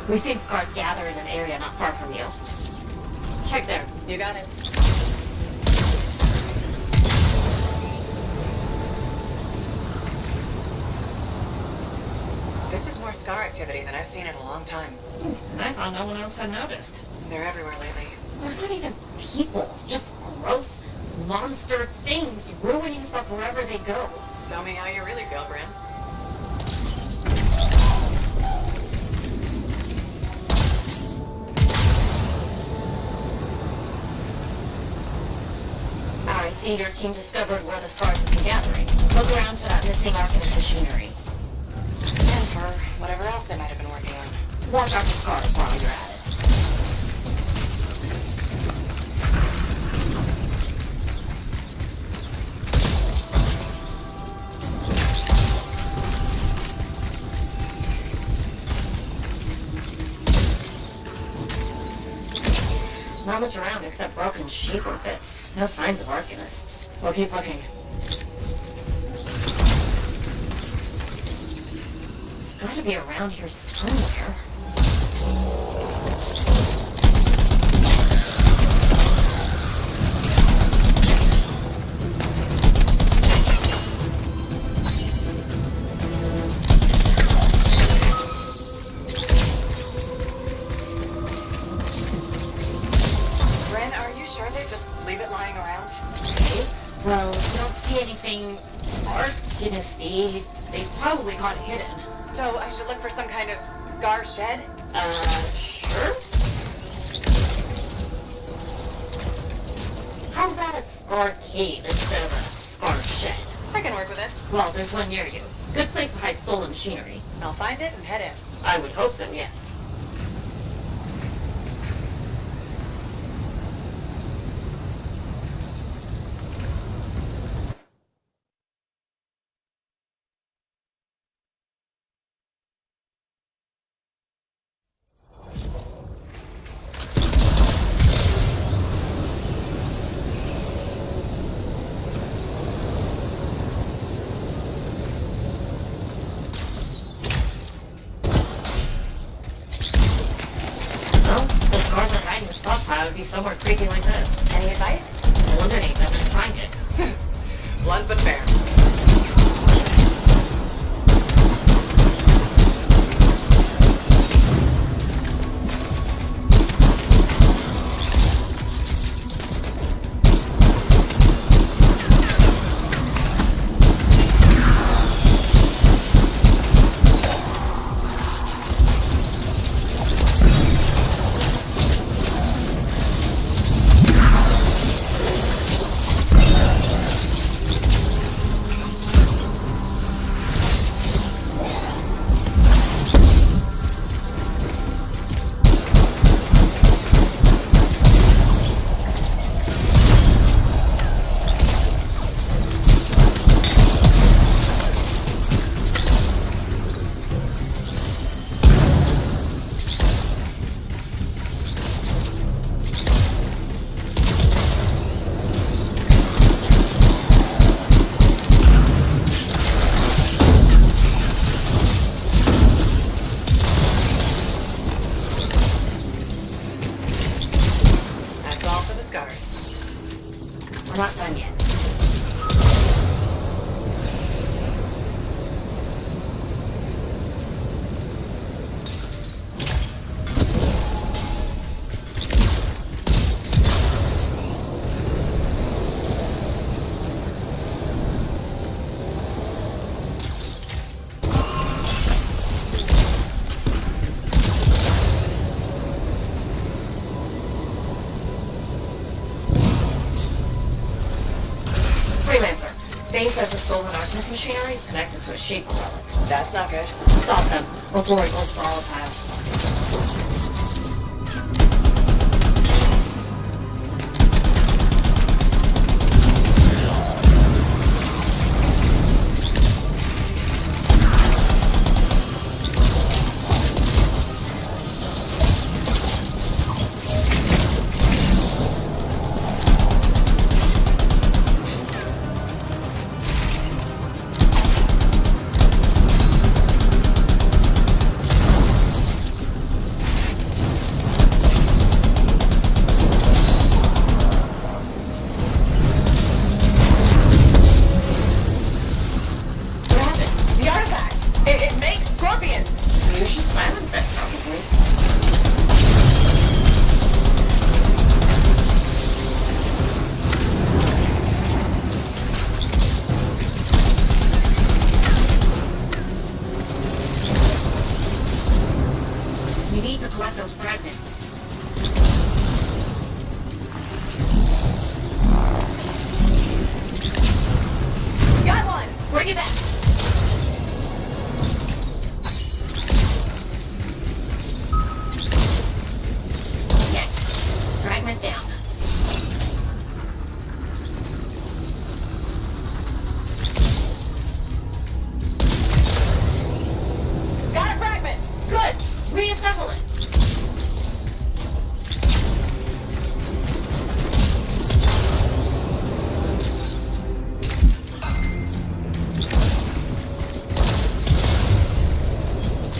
We've seen scars gather in an area not far from you. Check there. You got it. This is more scar activity than I've seen in a long time. I thought no one else had noticed. They're everywhere lately. They're not even people. Just gross monster things ruining stuff wherever they go. Tell me how you really feel, Bryn. I see your team discovered where the scars have been gathering. Look around for that missing Arcanist machinery. And for whatever else they might have been working on. Watch out for scars while you're at it. Not much around except broken sheep or bits. No signs of Arcanists. We'll keep looking. It's gotta be around here somewhere. Well, if you don't see anything Arcanist-y, they probably caught it hidden. So I should look for some kind of scar shed? Sure. How about a scar cave instead of a scar shed? I can work with it. Well, there's one near you. Good place to hide stolen machinery. I'll find it and head in. I would hope so, yes. somewhere creepy like this. Any advice? Eliminate them and find it. Blunt but fair. We're not done yet. Freelancer. Bane says the stolen Artemis machinery is connected to a Shaper relic. That's not good. Stop them before it goes volatile. We need to collect those fragments. Got one! Bring it back! Yes! Fragment down. Got a fragment! Good! Reassemble it!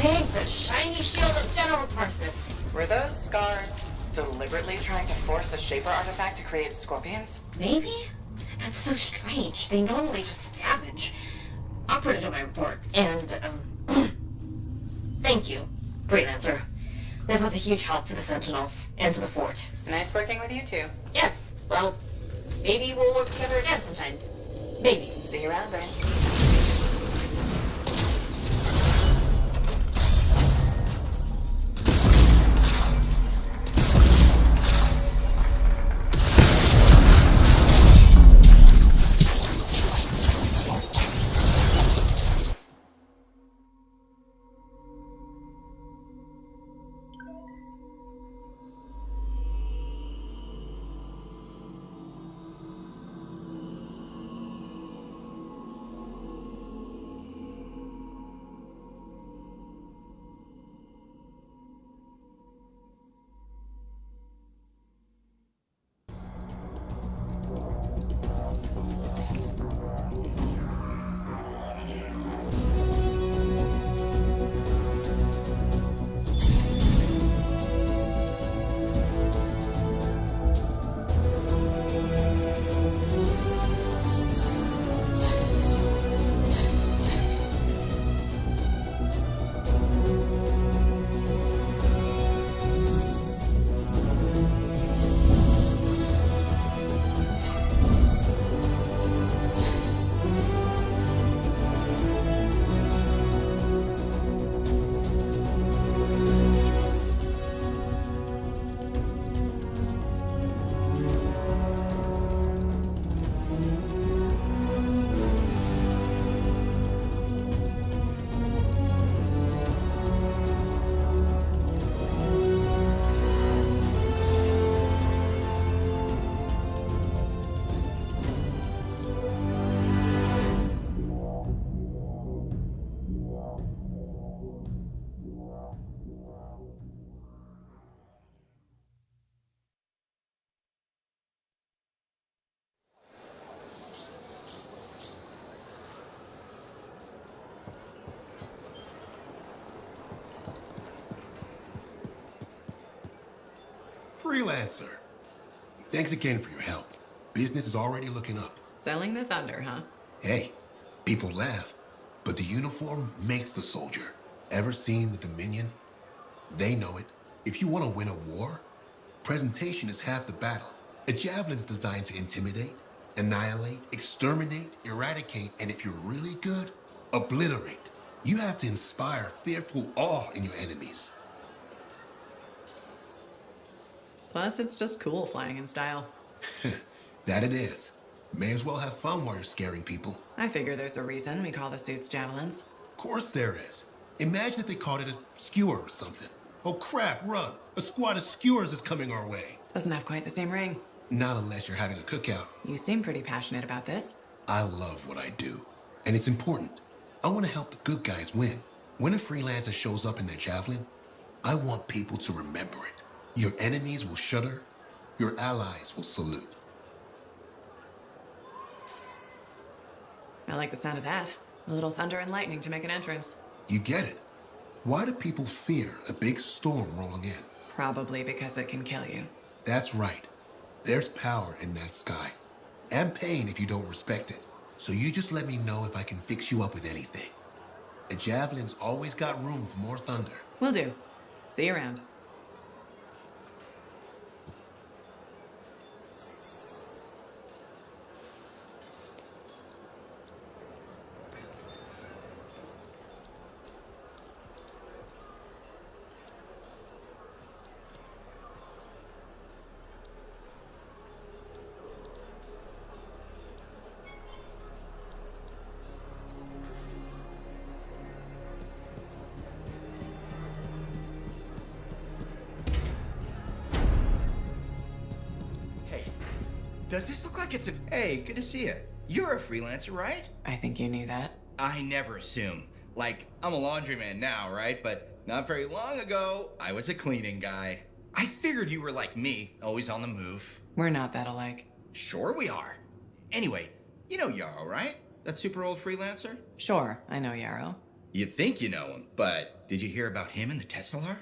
Dang, the shiny shield of General Tarsus. Were those scars deliberately trying to force a Shaper artifact to create scorpions? Maybe? That's so strange. They normally just scavenge. I'll put it in my report. And, thank you, Freelancer. This was a huge help to the Sentinels and to the fort. Nice working with you too. Yes, well, maybe we'll work together again sometime. Maybe. See you around, Brain. Freelancer. Thanks again for your help. Business is already looking up. Selling the thunder, huh? Hey, people laugh, but the uniform makes the soldier. Ever seen the Dominion? They know it. If you want to win a war, presentation is half the battle. A javelin's designed to intimidate, annihilate, exterminate, eradicate, and if you're really good, obliterate. You have to inspire fearful awe in your enemies. Plus, it's just cool flying in style. That it is. May as well have fun while you're scaring people. I figure there's a reason we call the suits javelins. Of course there is. Imagine if they called it a skewer or something. Oh crap, run! A squad of skewers is coming our way. Doesn't have quite the same ring. Not unless you're having a cookout. You seem pretty passionate about this. I love what I do, and it's important. I want to help the good guys win. When a freelancer shows up in their javelin, I want people to remember it. Your enemies will shudder, your allies will salute. I like the sound of that. A little thunder and lightning to make an entrance. You get it. Why do people fear a big storm rolling in? Probably because it can kill you. That's right. There's power in that sky. And pain if you don't respect it. So you just let me know if I can fix you up with anything. A javelin's always got room for more thunder. Will do. See you around. Does this look like it's a... Hey, good to see you. You're a freelancer, right? I think you knew that. I never assume. Like, I'm a laundryman now, right? But not very long ago, I was a cleaning guy. I figured you were like me, always on the move. We're not that alike. Sure we are. Anyway, you know Yarrow, right? That super old freelancer? Sure, I know Yarrow. You think you know him, but did you hear about him and the Tesla?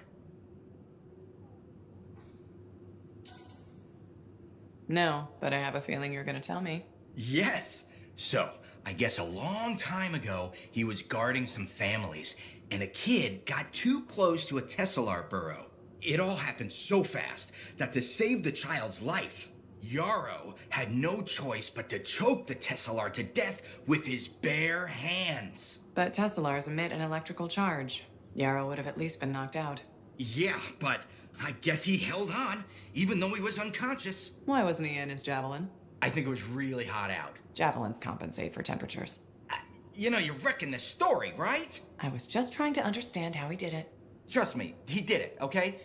No, but I have a feeling you're going to tell me. Yes. So, I guess a long time ago, he was guarding some families, and a kid got too close to a Tesla burrow. It all happened so fast that to save the child's life, Yarrow had no choice but to choke the Tesla to death with his bare hands. But Teslars emit an electrical charge. Yarrow would have at least been knocked out. Yeah, but I guess he held on, even though he was unconscious. Why wasn't he in his javelin? I think it was really hot out. Javelins compensate for temperatures. You know, you're wrecking the story, right? I was just trying to understand how he did it. Trust me, he did it, okay?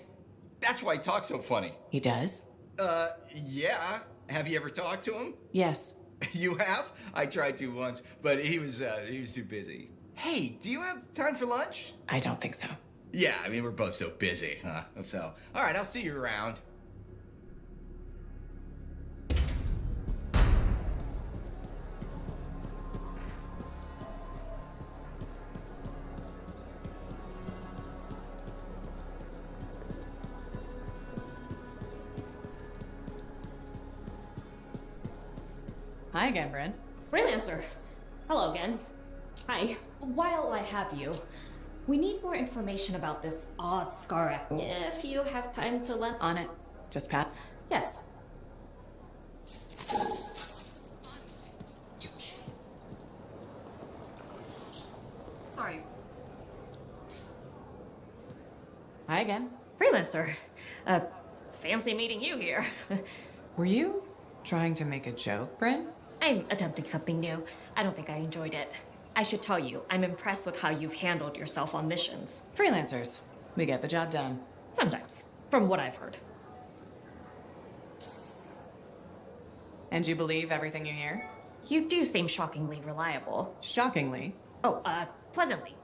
That's why he talks so funny. He does? Yeah. Have you ever talked to him? Yes. You have? I tried to once, but he was too busy. Hey, do you have time for lunch? I don't think so. Yeah, I mean, we're both so busy, huh? So, all right, I'll see you around. Hi again, Bryn. Freelancer. Hello again. Hi. While I have you, we need more information about this odd scar act. If you have time to lend... On it. Just Pat? Yes. Sorry. Hi again. Freelancer. Fancy meeting you here. Were you trying to make a joke, Bryn? I'm attempting something new. I don't think I enjoyed it. I should tell you, I'm impressed with how you've handled yourself on missions. Freelancers. We get the job done. Sometimes, from what I've heard. And you believe everything you hear? You do seem shockingly reliable. Shockingly? Oh, pleasantly.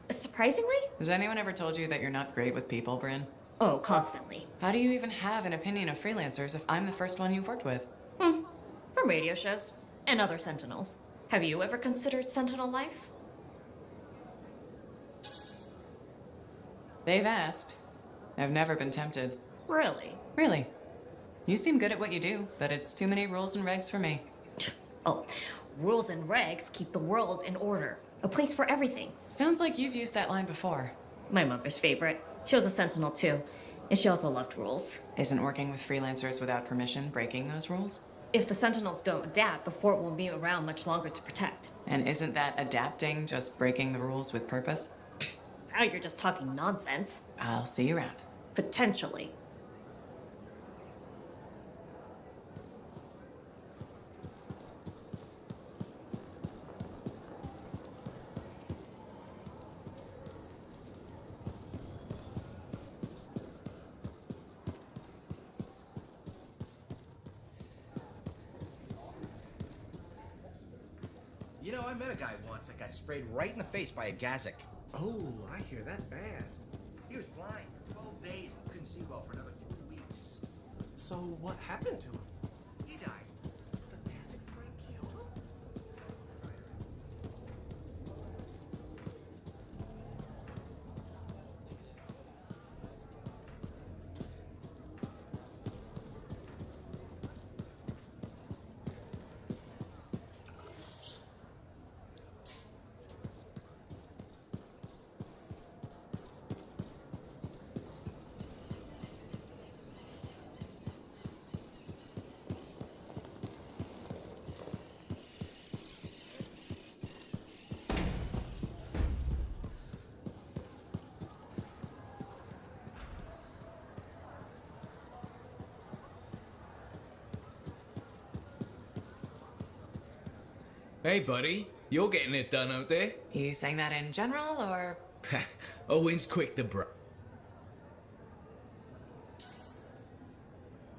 Surprisingly? Has anyone ever told you that you're not great with people, Bryn? Oh, constantly. How do you even have an opinion of freelancers if I'm the first one you've worked with? From radio shows and other Sentinels. Have you ever considered Sentinel life? They've asked. I've never been tempted. Really? Really. You seem good at what you do, but it's too many rules and regs for me. Oh, rules and regs keep the world in order. A place for everything. Sounds like you've used that line before. My mother's favorite. She was a Sentinel too, and she also loved rules. Isn't working with freelancers without permission breaking those rules? If the Sentinels don't adapt, the fort won't be around much longer to protect. And isn't that adapting just breaking the rules with purpose? Now you're just talking nonsense. I'll see you around. Potentially. You know, I met a guy once that got sprayed right in the face by a Gazik. Oh, I hear that's bad. He was blind for 12 days and couldn't see well for another 2 weeks. So what happened to him? He died. The Gazik spray killed him? Hey, buddy. You're getting it done out there. You saying that in general, or...? Owen's quick to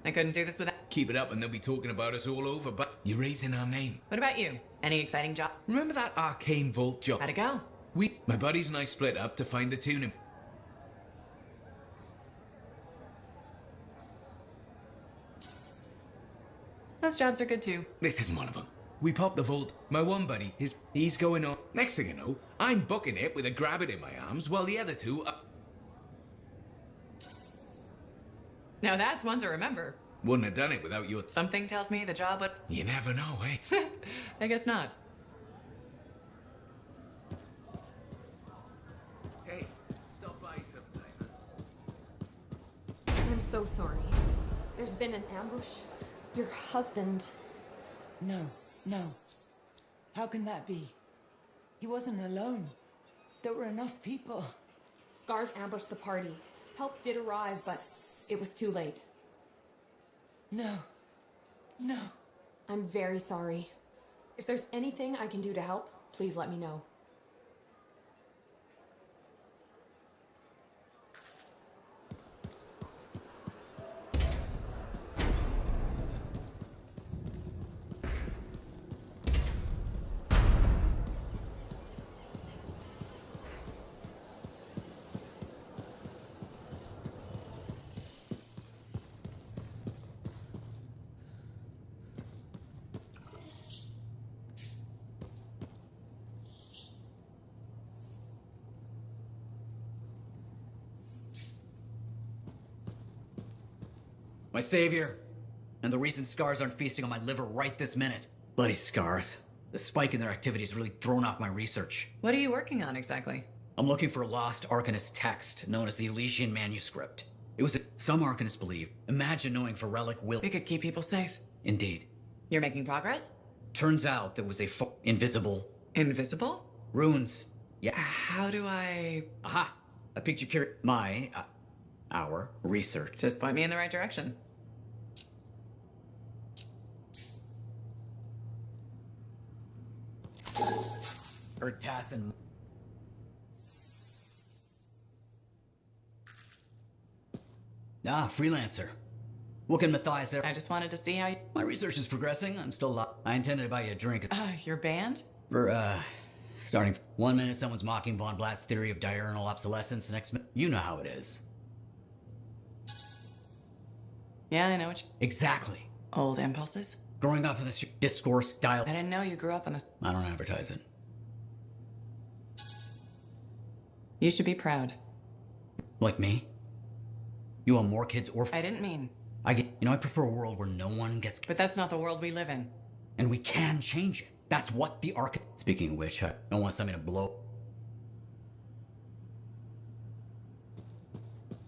I couldn't do this without... Keep it up and they'll be talking about us all over, but you're raising our name. What about you? Any exciting job? Remember that arcane vault job? How'd it go? My buddies and I split up to find the tuning. Those jobs are good too. This isn't one of them. We popped the vault. My one buddy, he's going on. Next thing you know, I'm booking it with a grab it in my arms while the other two are... Now that's one to remember. Wouldn't have done it without your... Something tells me the job would... You never know, eh? I guess not. Hey, stop by sometime. I'm so sorry. There's been an ambush. Your husband... No. How can that be? He wasn't alone. There were enough people. Scars ambushed the party. Help did arrive, but it was too late. No. I'm very sorry. If there's anything I can do to help, please let me know. My savior, and the reason scars aren't feasting on my liver right this minute. Bloody scars. The spike in their activity has really thrown off my research. What are you working on exactly? I'm looking for a lost Arcanist text known as the Elysian Manuscript. It was some Arcanists believe. Imagine knowing for relic will... We could keep people safe. Indeed. You're making progress? Turns out there was a invisible... Invisible? Runes. Yeah. How do I... Aha! I picked your our research. Just point me in the right direction. Tassin. Freelancer. What can Matthias... I just wanted to see how you... My research is progressing. I'm still... I intended to buy you a drink. Your band? For, starting... 1 minute someone's mocking Von Blatt's theory of diurnal obsolescence. Next minute... You know how it is. Yeah, I know what you... Exactly. Old impulses? Growing up in this discourse style... I didn't know you grew up in this... I don't advertise it. You should be proud. Like me? You want more kids or... I didn't mean. I prefer a world where no one gets... But that's not the world we live in. And we can change it. That's what the arc... Speaking of which, I don't want something to blow...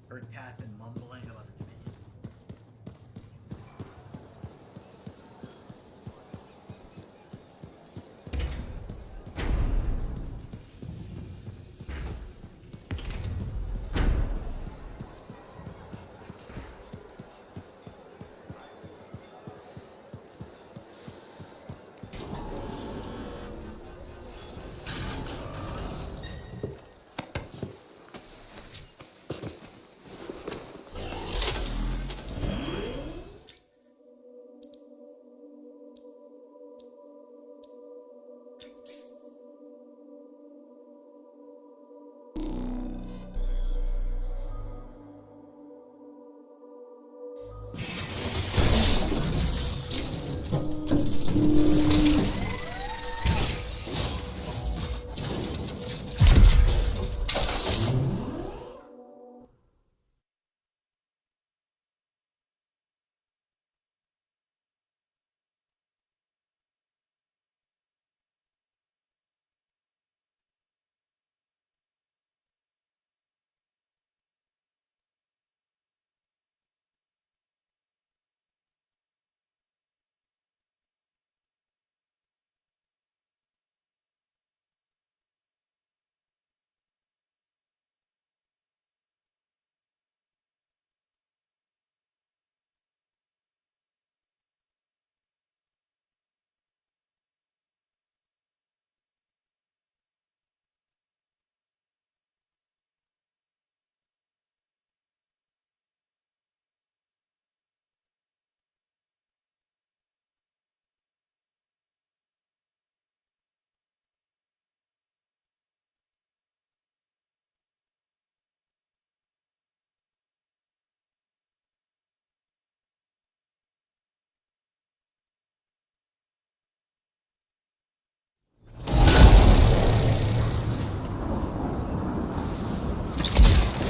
Heard Tassin mumbling about the Dominion.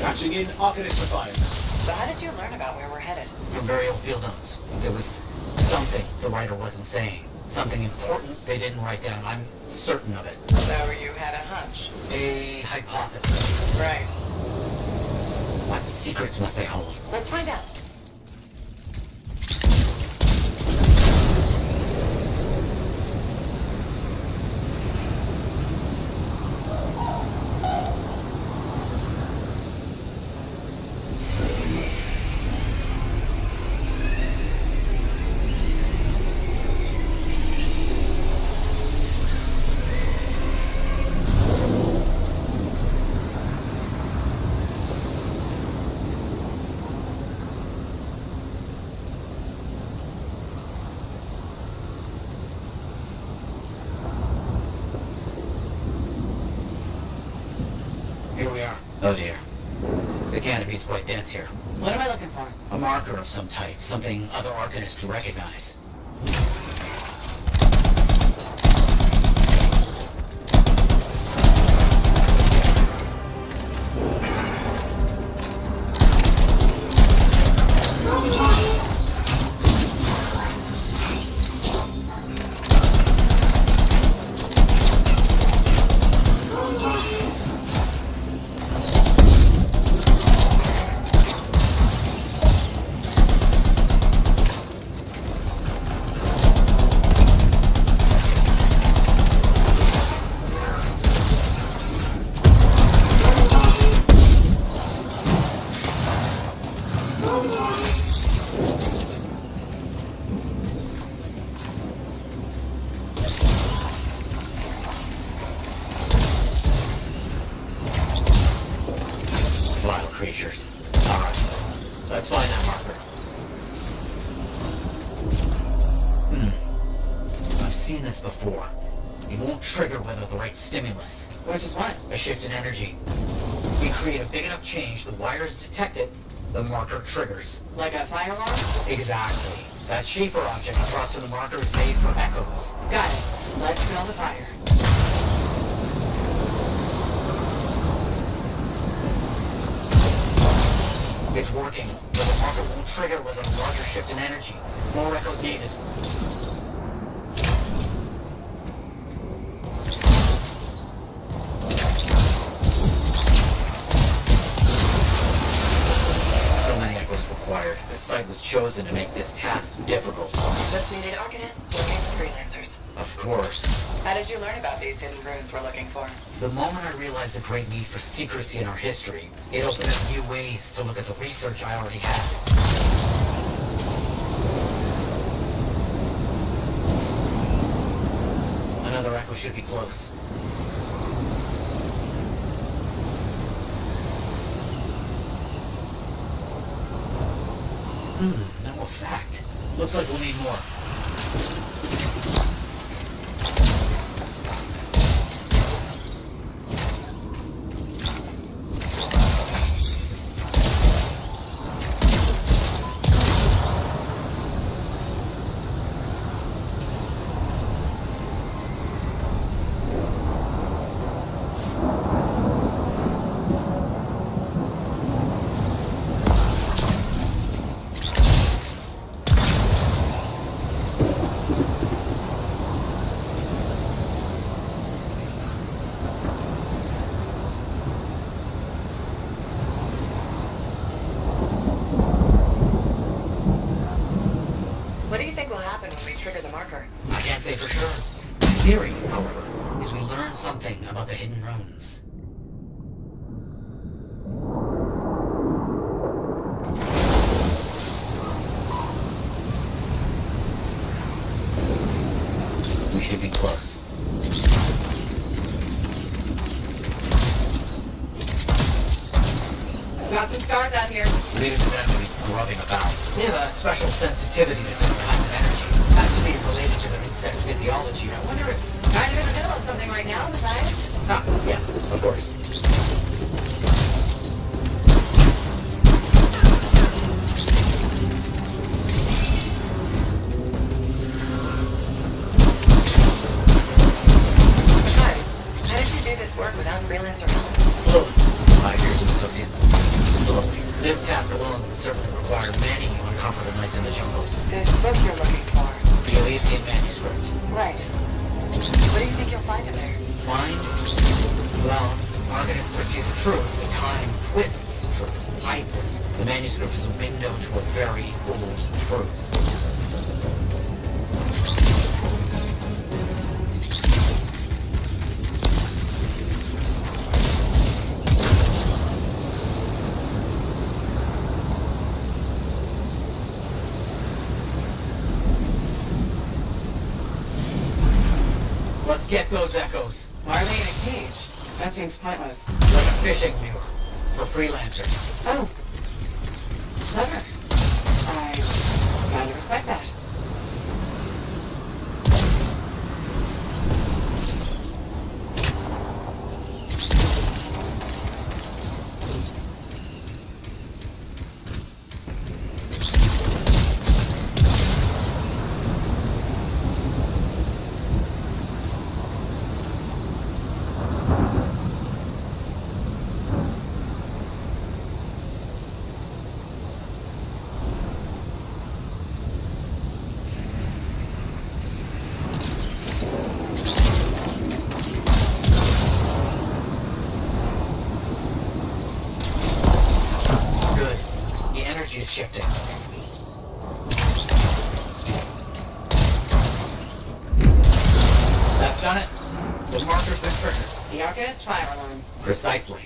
Patching in Arcanist Defiance. So how did you learn about where we're headed? From very old field notes. There was something the writer wasn't saying. Something important they didn't write down. I'm certain of it. So you had a hunch? A hypothesis. Right. What secrets must they hold? Let's find out. Here we are. Oh dear. The canopy's quite dense here. What am I looking for? A marker of some type. Something other Arcanists can recognize. Creatures. Alright. Let's find that marker. I've seen this before. It won't trigger without the right stimulus. Which is what? A shift in energy. We create a big enough change, the wires detect it, the marker triggers. Like a fire alarm? Exactly. That shaper object across from the marker is made for echoes. Got it. Let's smell the fire. It's working. working, but the marker won't trigger without a larger shift in energy. More echoes needed. So many echoes required. The site was chosen to make this task difficult. Just needed arcanists working for freelancers. Of course. How did you learn about these hidden runes we're looking for? The moment I realized the great need for secrecy in our history, it opened up new ways to look at the research I already had. Another echo should be close. Now a fact. Looks like we'll need more. What do you think will happen when we trigger the marker? I can't say for sure. My theory, however, is we learn something about the hidden runes. We should be close. Got some scars out here. Leave it to them to be grubbing about. They have a special sensitivity to certain kinds of energy. Has to be related to their insect physiology. I wonder if... Kind of in the middle of something right now, Matthias. Ah, yes, of course. Matthias, how did you do this work without freelancer help? Slowly. 5 years of associate. Slowly. This task alone would certainly require many uncomfortable nights in the jungle. This book you're looking for. The Elysian manuscript. Right. What do you think you'll find in there? Find? Well, arcanists pursue the truth, but time twists truth, hides it. The manuscript is a window to a very old truth. Let's get those echoes. Why are they in a cage? That seems pointless. Like a fishing lure for freelancers. Oh. Clever. I kind of respect that. Energy is shifting. That's done it. The marker's been triggered. The Arcanist fire alarm. Precisely.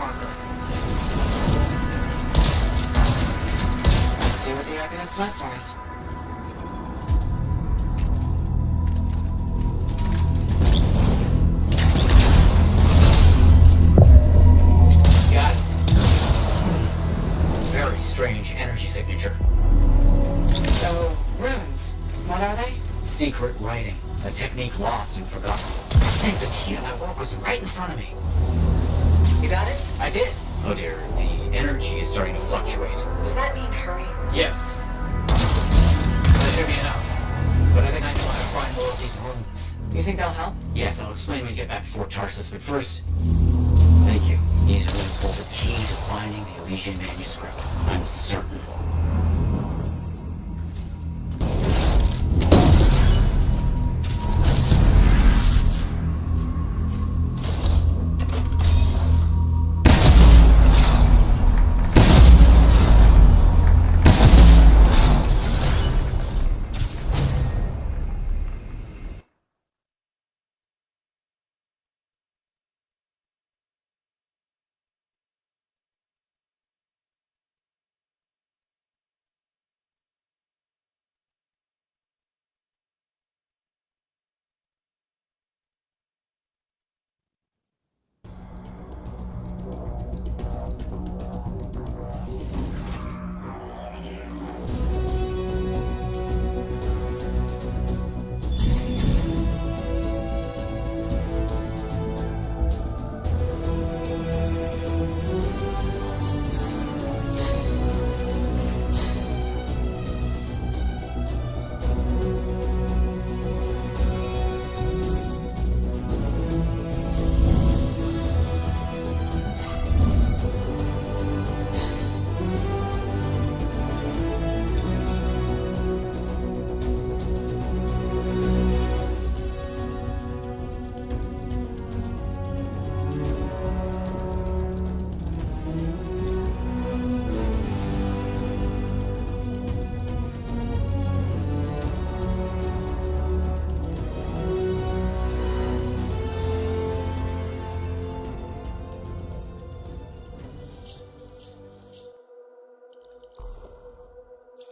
marker. Let's see what the Arcanist left for us. Got it. Very strange energy signature. So, runes, what are they? Secret writing. A technique lost and forgotten. I think the key to my work was right in front of me. You got it? I did. Oh dear, the energy is starting to fluctuate. Does that mean hurry? Yes. That should be enough. But I think I know how to find more of these runes. You think they'll help? Yes, I'll explain when we get back to Fort Tarsus, but first... Thank you. These runes hold the key to finding the Elysian manuscript. I'm certain.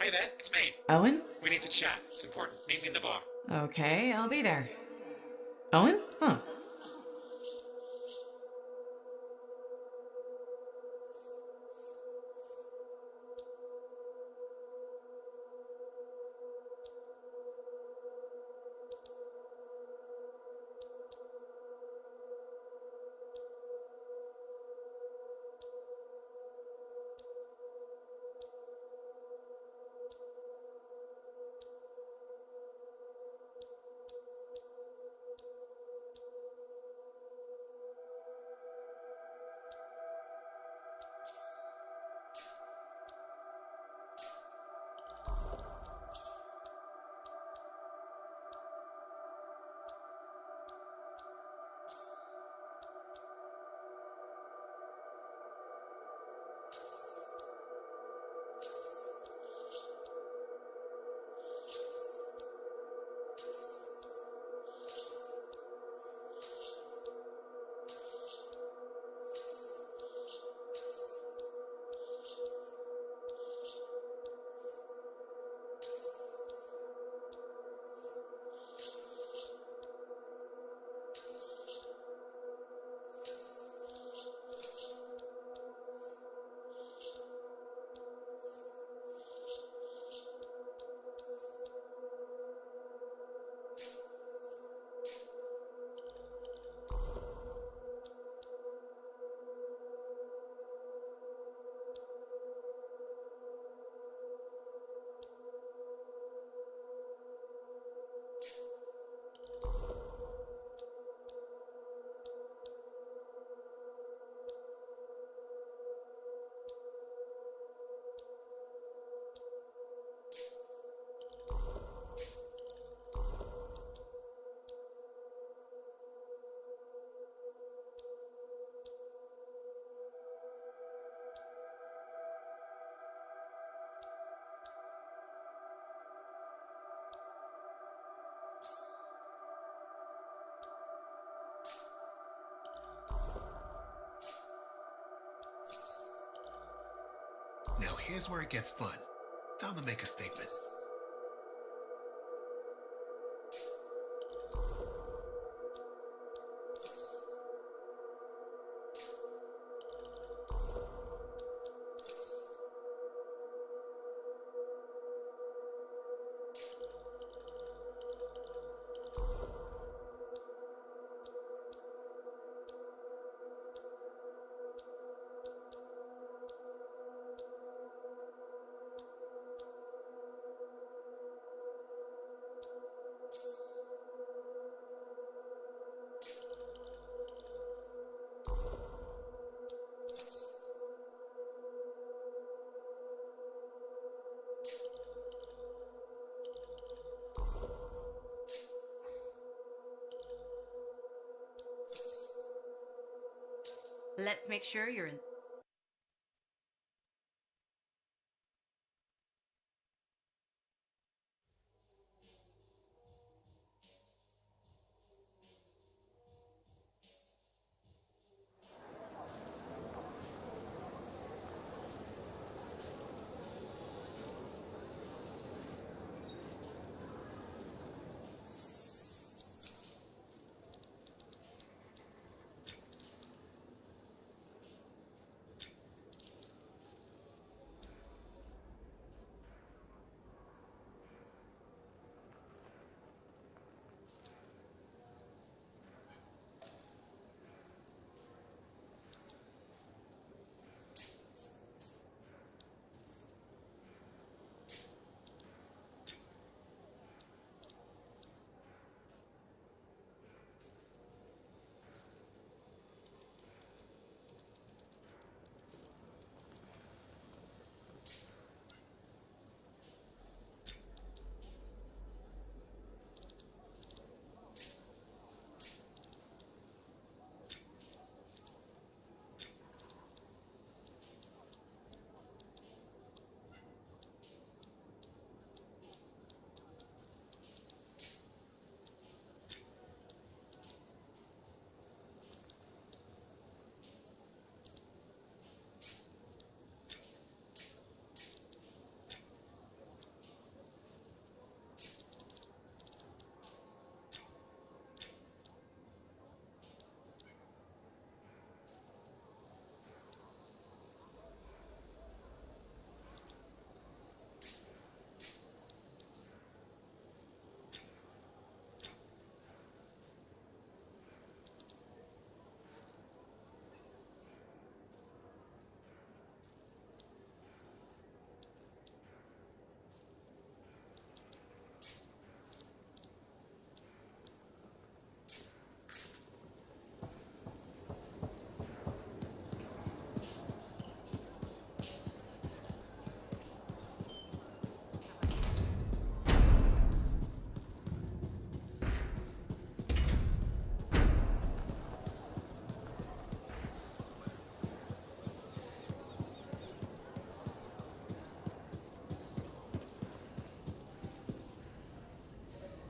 Hey there, it's me. Owen? We need to chat. It's important. Meet me in the bar. Okay, I'll be there. Owen? Huh. Now here's where it gets fun. Time to make a statement. Let's make sure you're in.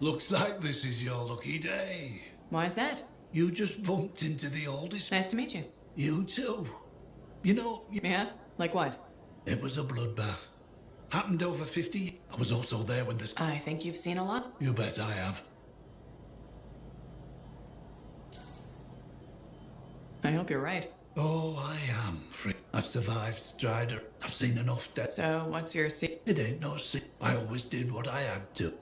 Looks like this is your lucky day. Why is that? You just bumped into the oldest. Nice to meet you. You too. You know... Yeah? Like what? It was a bloodbath. Happened over 50. I was also there when this... I think you've seen a lot. You bet I have. I hope you're right. Oh, I am free. I've survived Strider. I've seen enough death. So, what's your secret? It ain't no secret. I always did what I had to.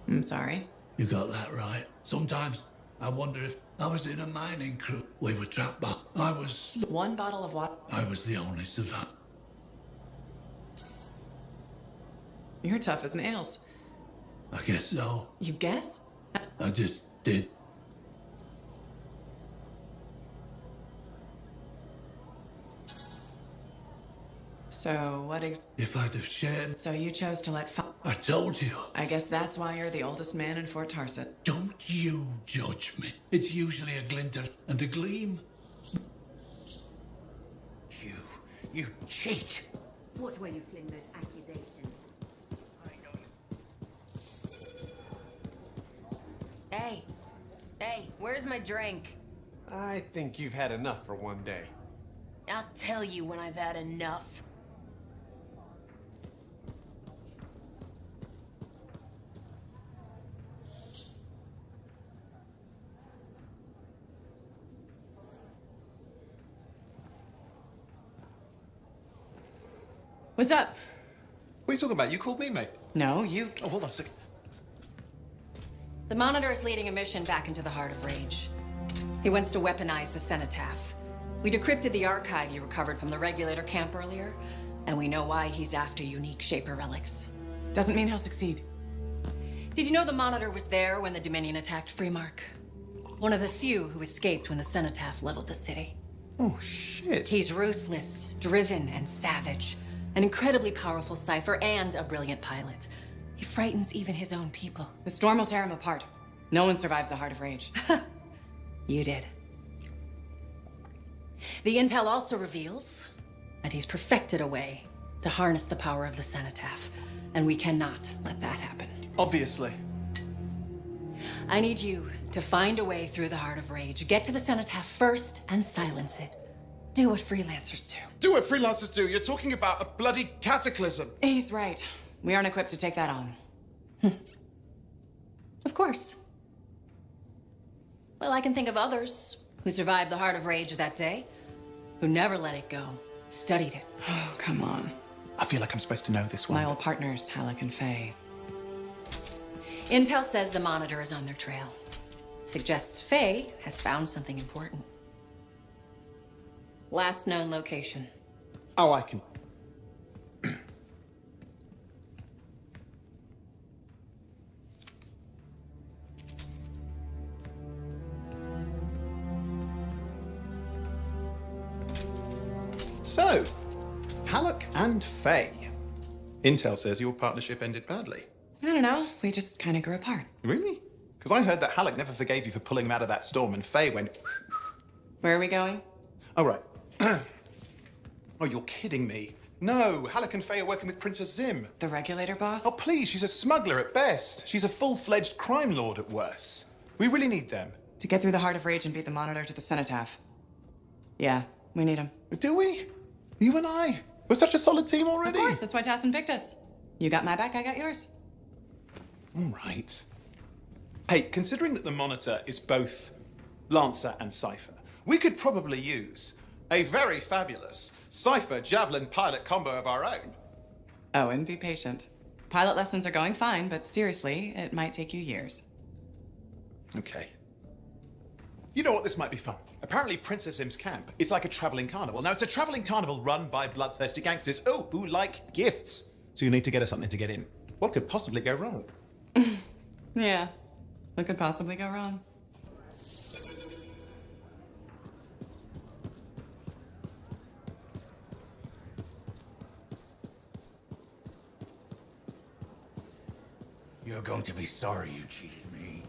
I'm sorry. You got that right. Sometimes I wonder if I was in a mining crew. We were trapped by... I was... One bottle of water. I was the only survivor. You're tough as nails. I guess so. You guess? I just did. So, what If I'd have shared... So you chose to let I told you. I guess that's why you're the oldest man in Fort Tarset. Don't you judge me. It's usually a glinter and a gleam. You cheat! Watch where you fling those accusations. Hey, where's my drink? I think you've had enough for one day. I'll tell you when I've had enough. What's up? What are you talking about? You called me, mate. No, you. Oh, hold on a second. The Monitor is leading a mission back into the Heart of Rage. He wants to weaponize the Cenotaph. We decrypted the archive you recovered from the Regulator camp earlier, and we know why he's after unique Shaper relics. Doesn't mean he'll succeed. Did you know the Monitor was there when the Dominion attacked Freemark? One of the few who escaped when the Cenotaph leveled the city. Oh, shit. He's ruthless, driven, and savage. An incredibly powerful cipher and a brilliant pilot. He frightens even his own people. The storm will tear him apart. No one survives the Heart of Rage. You did. The intel also reveals that he's perfected a way to harness the power of the Cenotaph, and we cannot let that happen. Obviously. I need you to find a way through the Heart of Rage, get to the Cenotaph first, and silence it. Do what freelancers do. Do what freelancers do. You're talking about a bloody cataclysm. He's right. We aren't equipped to take that on. Of course. Well, I can think of others who survived the Heart of Rage that day, who never let it go, studied it. Oh, come on. I feel like I'm supposed to know this one. My old partners, Halleck and Faye. Intel says the Monitor is on their trail. Suggests Faye has found something important. Last known location. Oh, I can. So, Halleck and Faye. Intel says your partnership ended badly. I don't know. We just kind of grew apart. Really? Because I heard that Halleck never forgave you for pulling him out of that storm, and Faye went... Where are we going? Oh, right. Oh, you're kidding me. No, Halleck and Faye are working with Princess Zim. The Regulator boss? Oh, please, she's a smuggler at best. She's a full-fledged crime lord at worst. We really need them. To get through the Heart of Rage and beat the Monitor to the Cenotaph. Yeah, we need them. Do we? You and I? We're such a solid team already. Of course, that's why Tassin picked us. You got my back, I got yours. All right. Hey, considering that the Monitor is both Lancer and Cypher, we could probably use a very fabulous Cypher Javelin pilot combo of our own. Oh, and be patient. Pilot lessons are going fine, but seriously, it might take you years. Okay. You know what? This might be fun. Apparently, Princess Zim's camp is like a traveling carnival. Now, it's a traveling carnival run by bloodthirsty gangsters, who like gifts. So you need to get us something to get in. What could possibly go wrong? Yeah, what could possibly go wrong? You're going to be sorry you cheated me.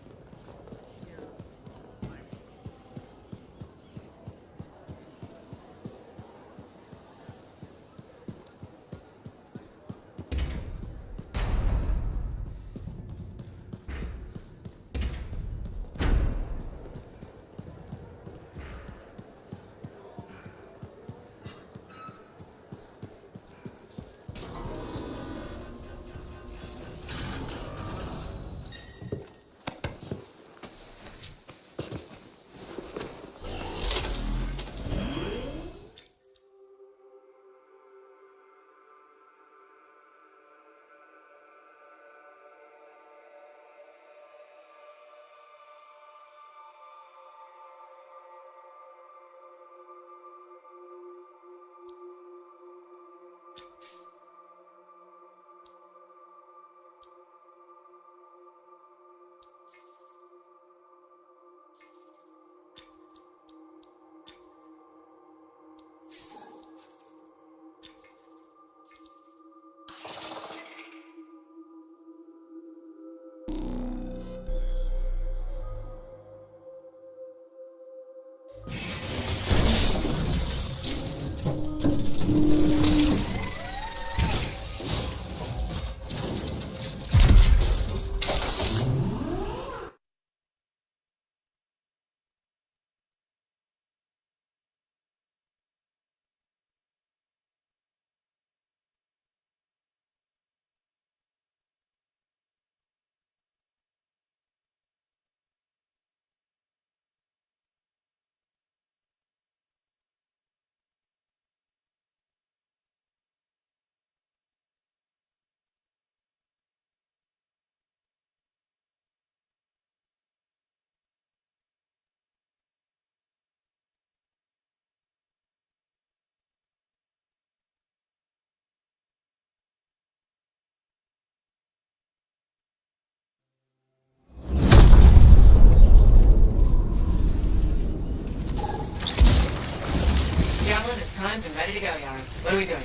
What are we doing?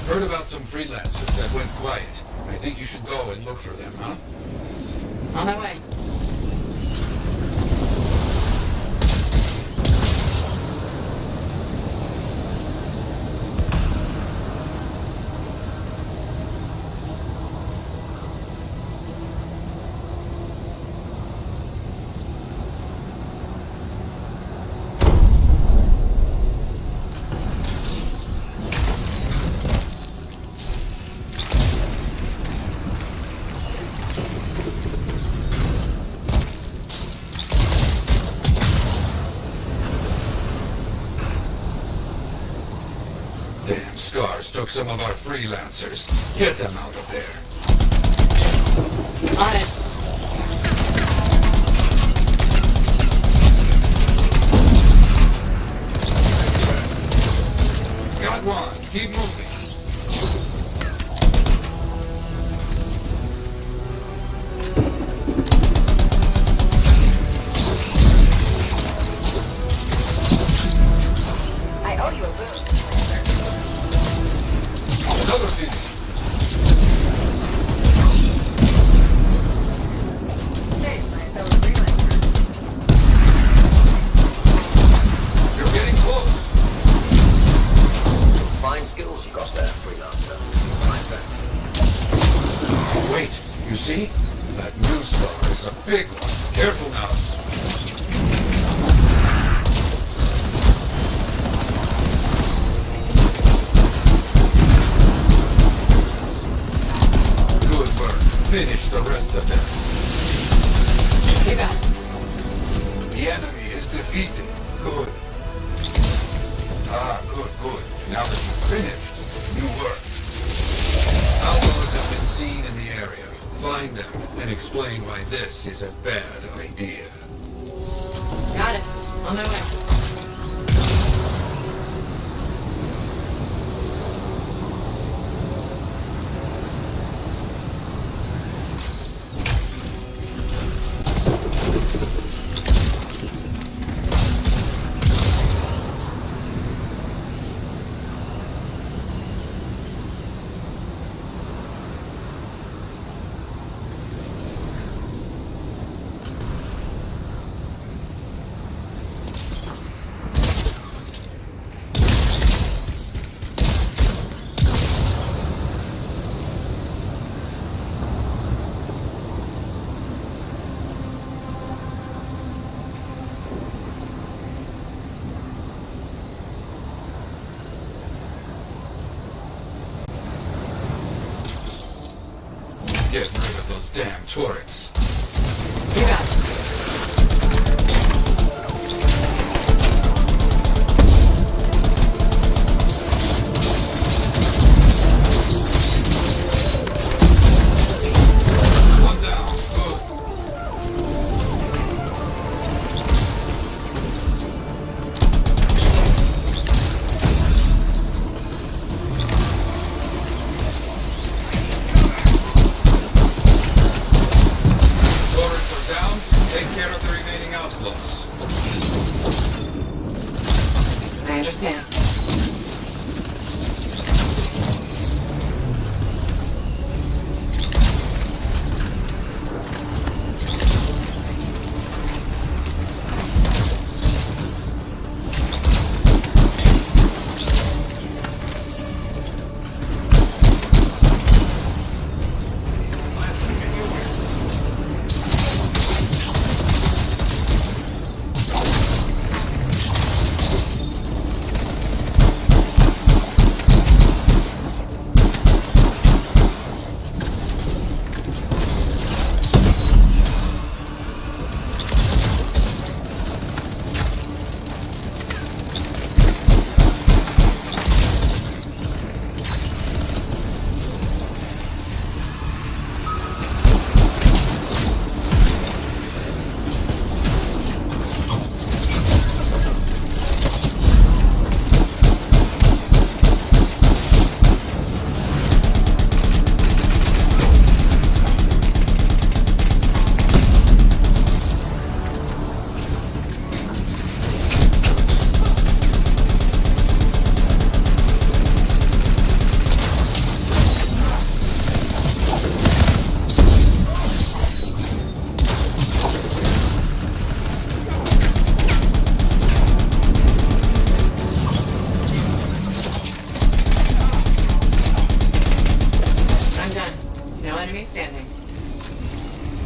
Heard about some freelancers that went quiet. I think you should go and look for them, huh? On my way. Damn scars took some of our freelancers. Get them out of there. On it. Got one. Keep moving. I owe you a boon. Another finish. You're getting close. Fine skills you got there, freelancer. Right back. Wait, you see? That new star is a big one. Careful now. Good work. Finish the rest of them. You got it. The enemy is defeated. Good. Ah, good, good. Now that you've finished, new work. Outlaws have been seen in the area. Find them and explain why this is a bad idea. Got it. On my way. Get rid of those damn turrets. You got it. One down. Good. Turrets are down.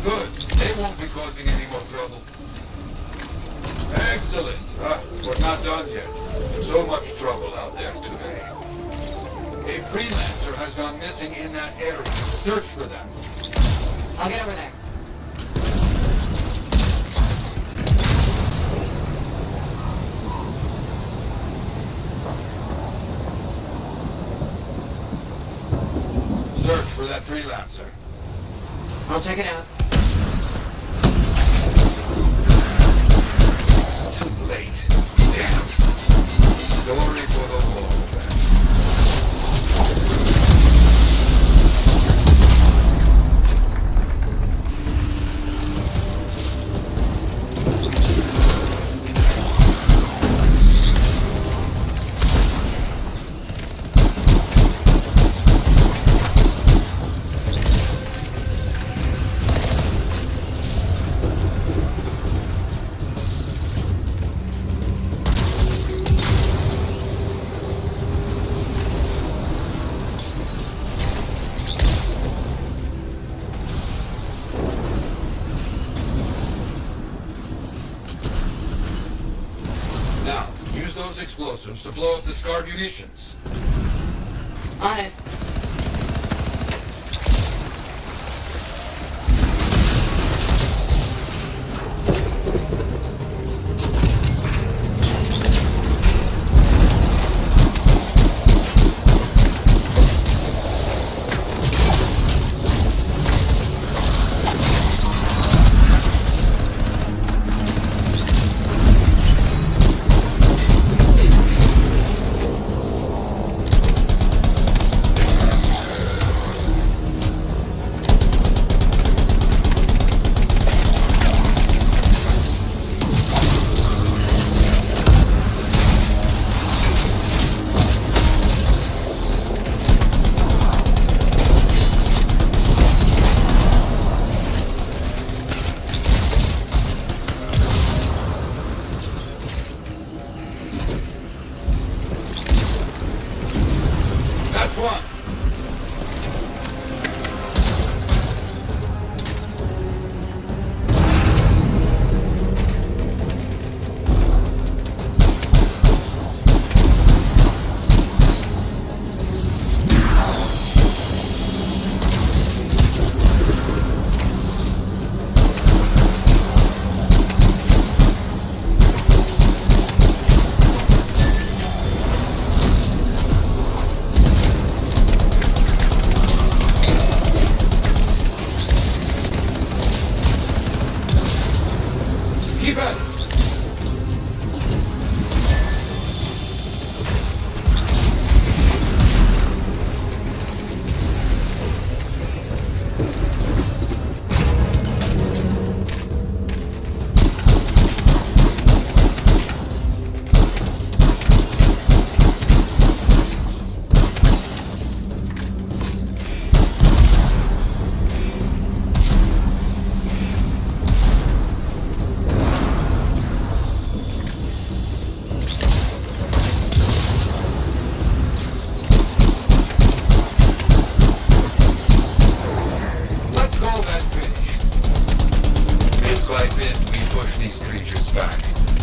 Good. They won't be causing any more trouble. Excellent. We're not done yet. So much trouble out there today. A freelancer has gone missing in that area. Search for them. I'll get over there. Search for that freelancer. I'll check it out. Too late. Damn. Story for the wall. Those explosives to blow up the scar munitions. On it.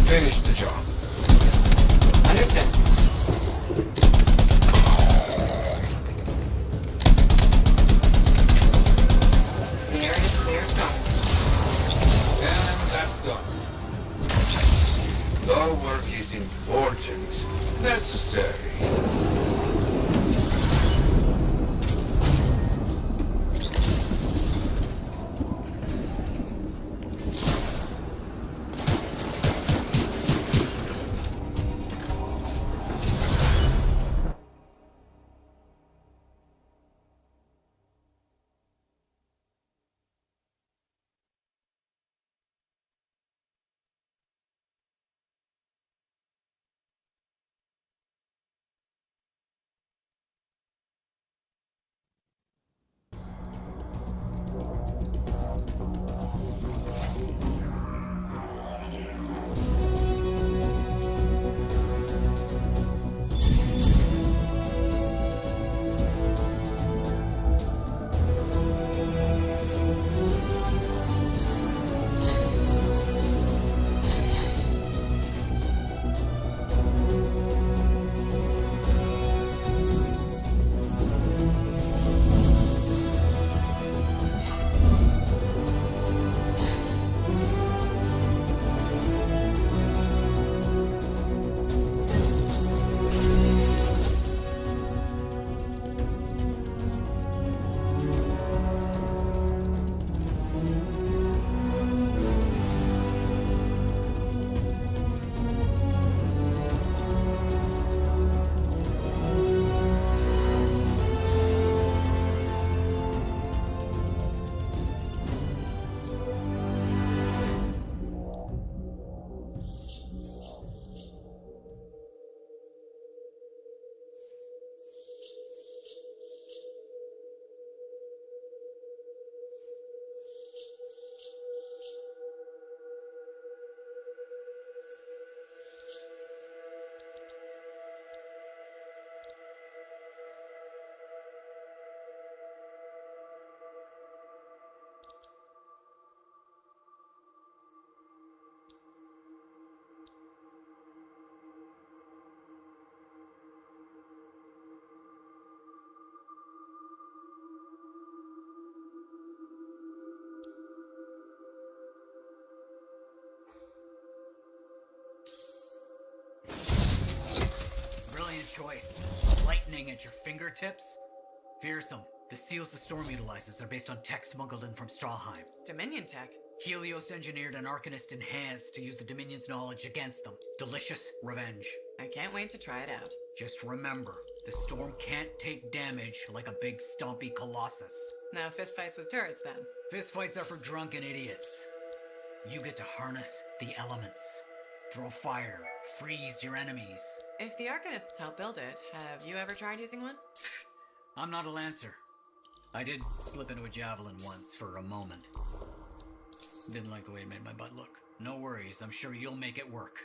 Finish the job. Understood. The area is clear of guns. And that's done. The work is important, necessary. choice. Lightning at your fingertips? Fearsome. The seals the storm utilizes are based on tech smuggled in from Strahlheim. Dominion tech? Helios engineered an Arcanist enhanced to use the Dominion's knowledge against them. Delicious revenge. I can't wait to try it out. Just remember, the storm can't take damage like a big stompy colossus. No fistfights with turrets, then? Fistfights are for drunken idiots. You get to harness the elements. Throw fire, freeze your enemies. If the Arcanists help build it, have you ever tried using one? I'm not a lancer. I did slip into a javelin once for a moment. Didn't like the way it made my butt look. No worries, I'm sure you'll make it work.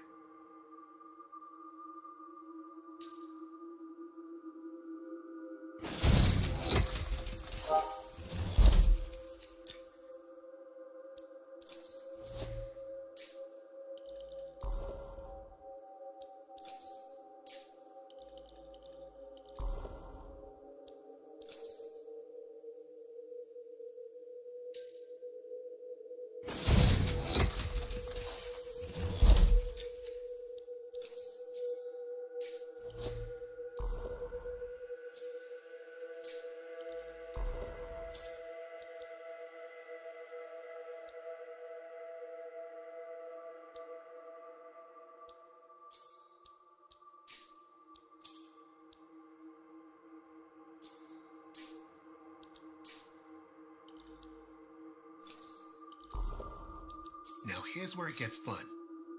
Now here's where it gets fun.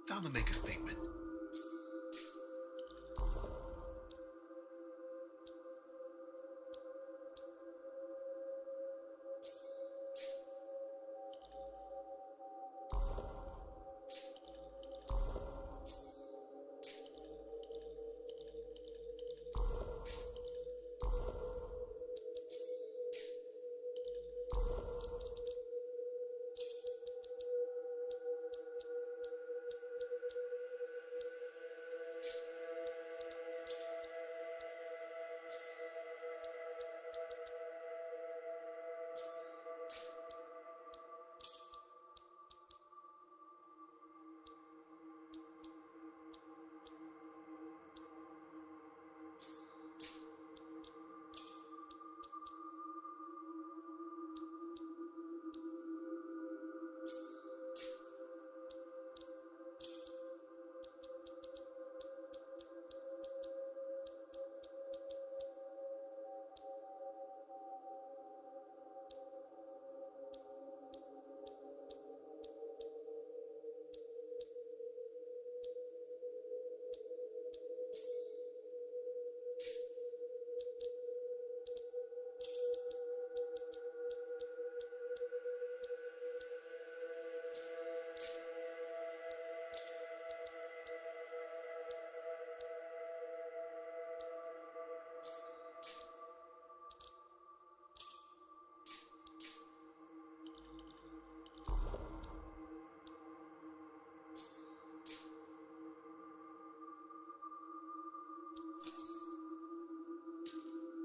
Time to make a statement.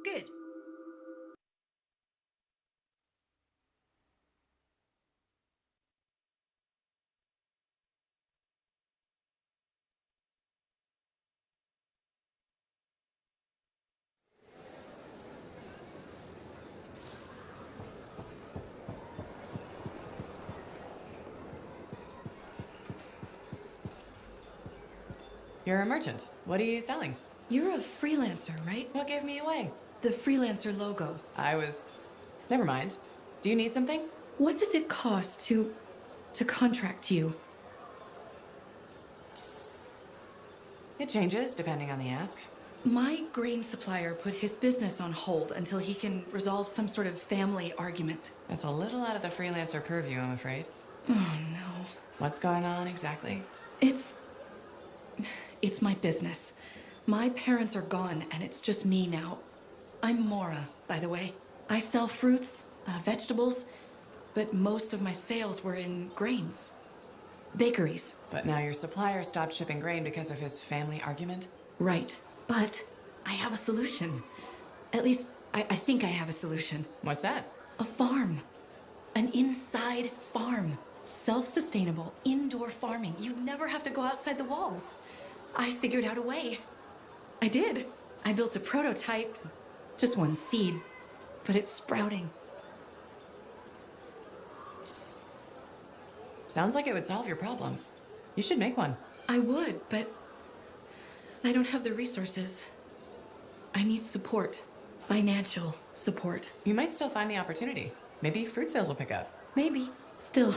Good. You're a merchant. What are you selling? You're a freelancer, right? What gave me away? The freelancer logo. Never mind. Do you need something? What does it cost to contract you? It changes depending on the ask. My grain supplier put his business on hold until he can resolve some sort of family argument. That's a little out of the freelancer purview, I'm afraid. Oh, no. What's going on exactly? It's my business. My parents are gone, and it's just me now. I'm Mora, by the way. I sell fruits, vegetables, but most of my sales were in grains. Bakeries. But now your supplier stopped shipping grain because of his family argument? Right. But I have a solution. At least, I think I have a solution. What's that? A farm. An inside farm. Self-sustainable, indoor farming. You never have to go outside the walls. I figured out a way. I did. I built a prototype, just one seed, but it's sprouting. Sounds like it would solve your problem. You should make one. I would, but I don't have the resources. I need support. Financial support. You might still find the opportunity. Maybe fruit sales will pick up. Maybe. Still.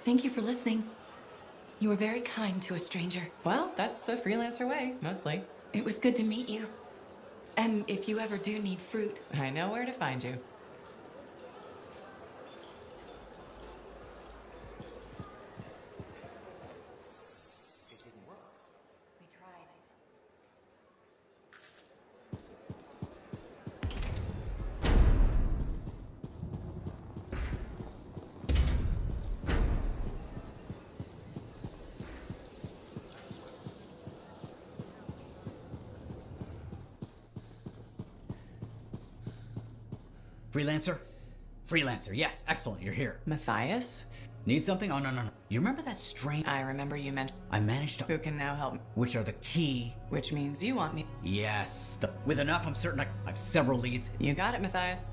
Thank you for listening. You were very kind to a stranger. Well, that's the freelancer way, mostly. It was good to meet you. And if you ever do need fruit, I know where to find you. Freelancer? Freelancer, yes, excellent, you're here. Matthias? Need something? Oh, no, no, no. You remember that strange... I remember you meant... I managed to... Who can now help me? Which are the key... Which means you want me... Yes. With enough, I'm certain I have several leads. You got it, Matthias.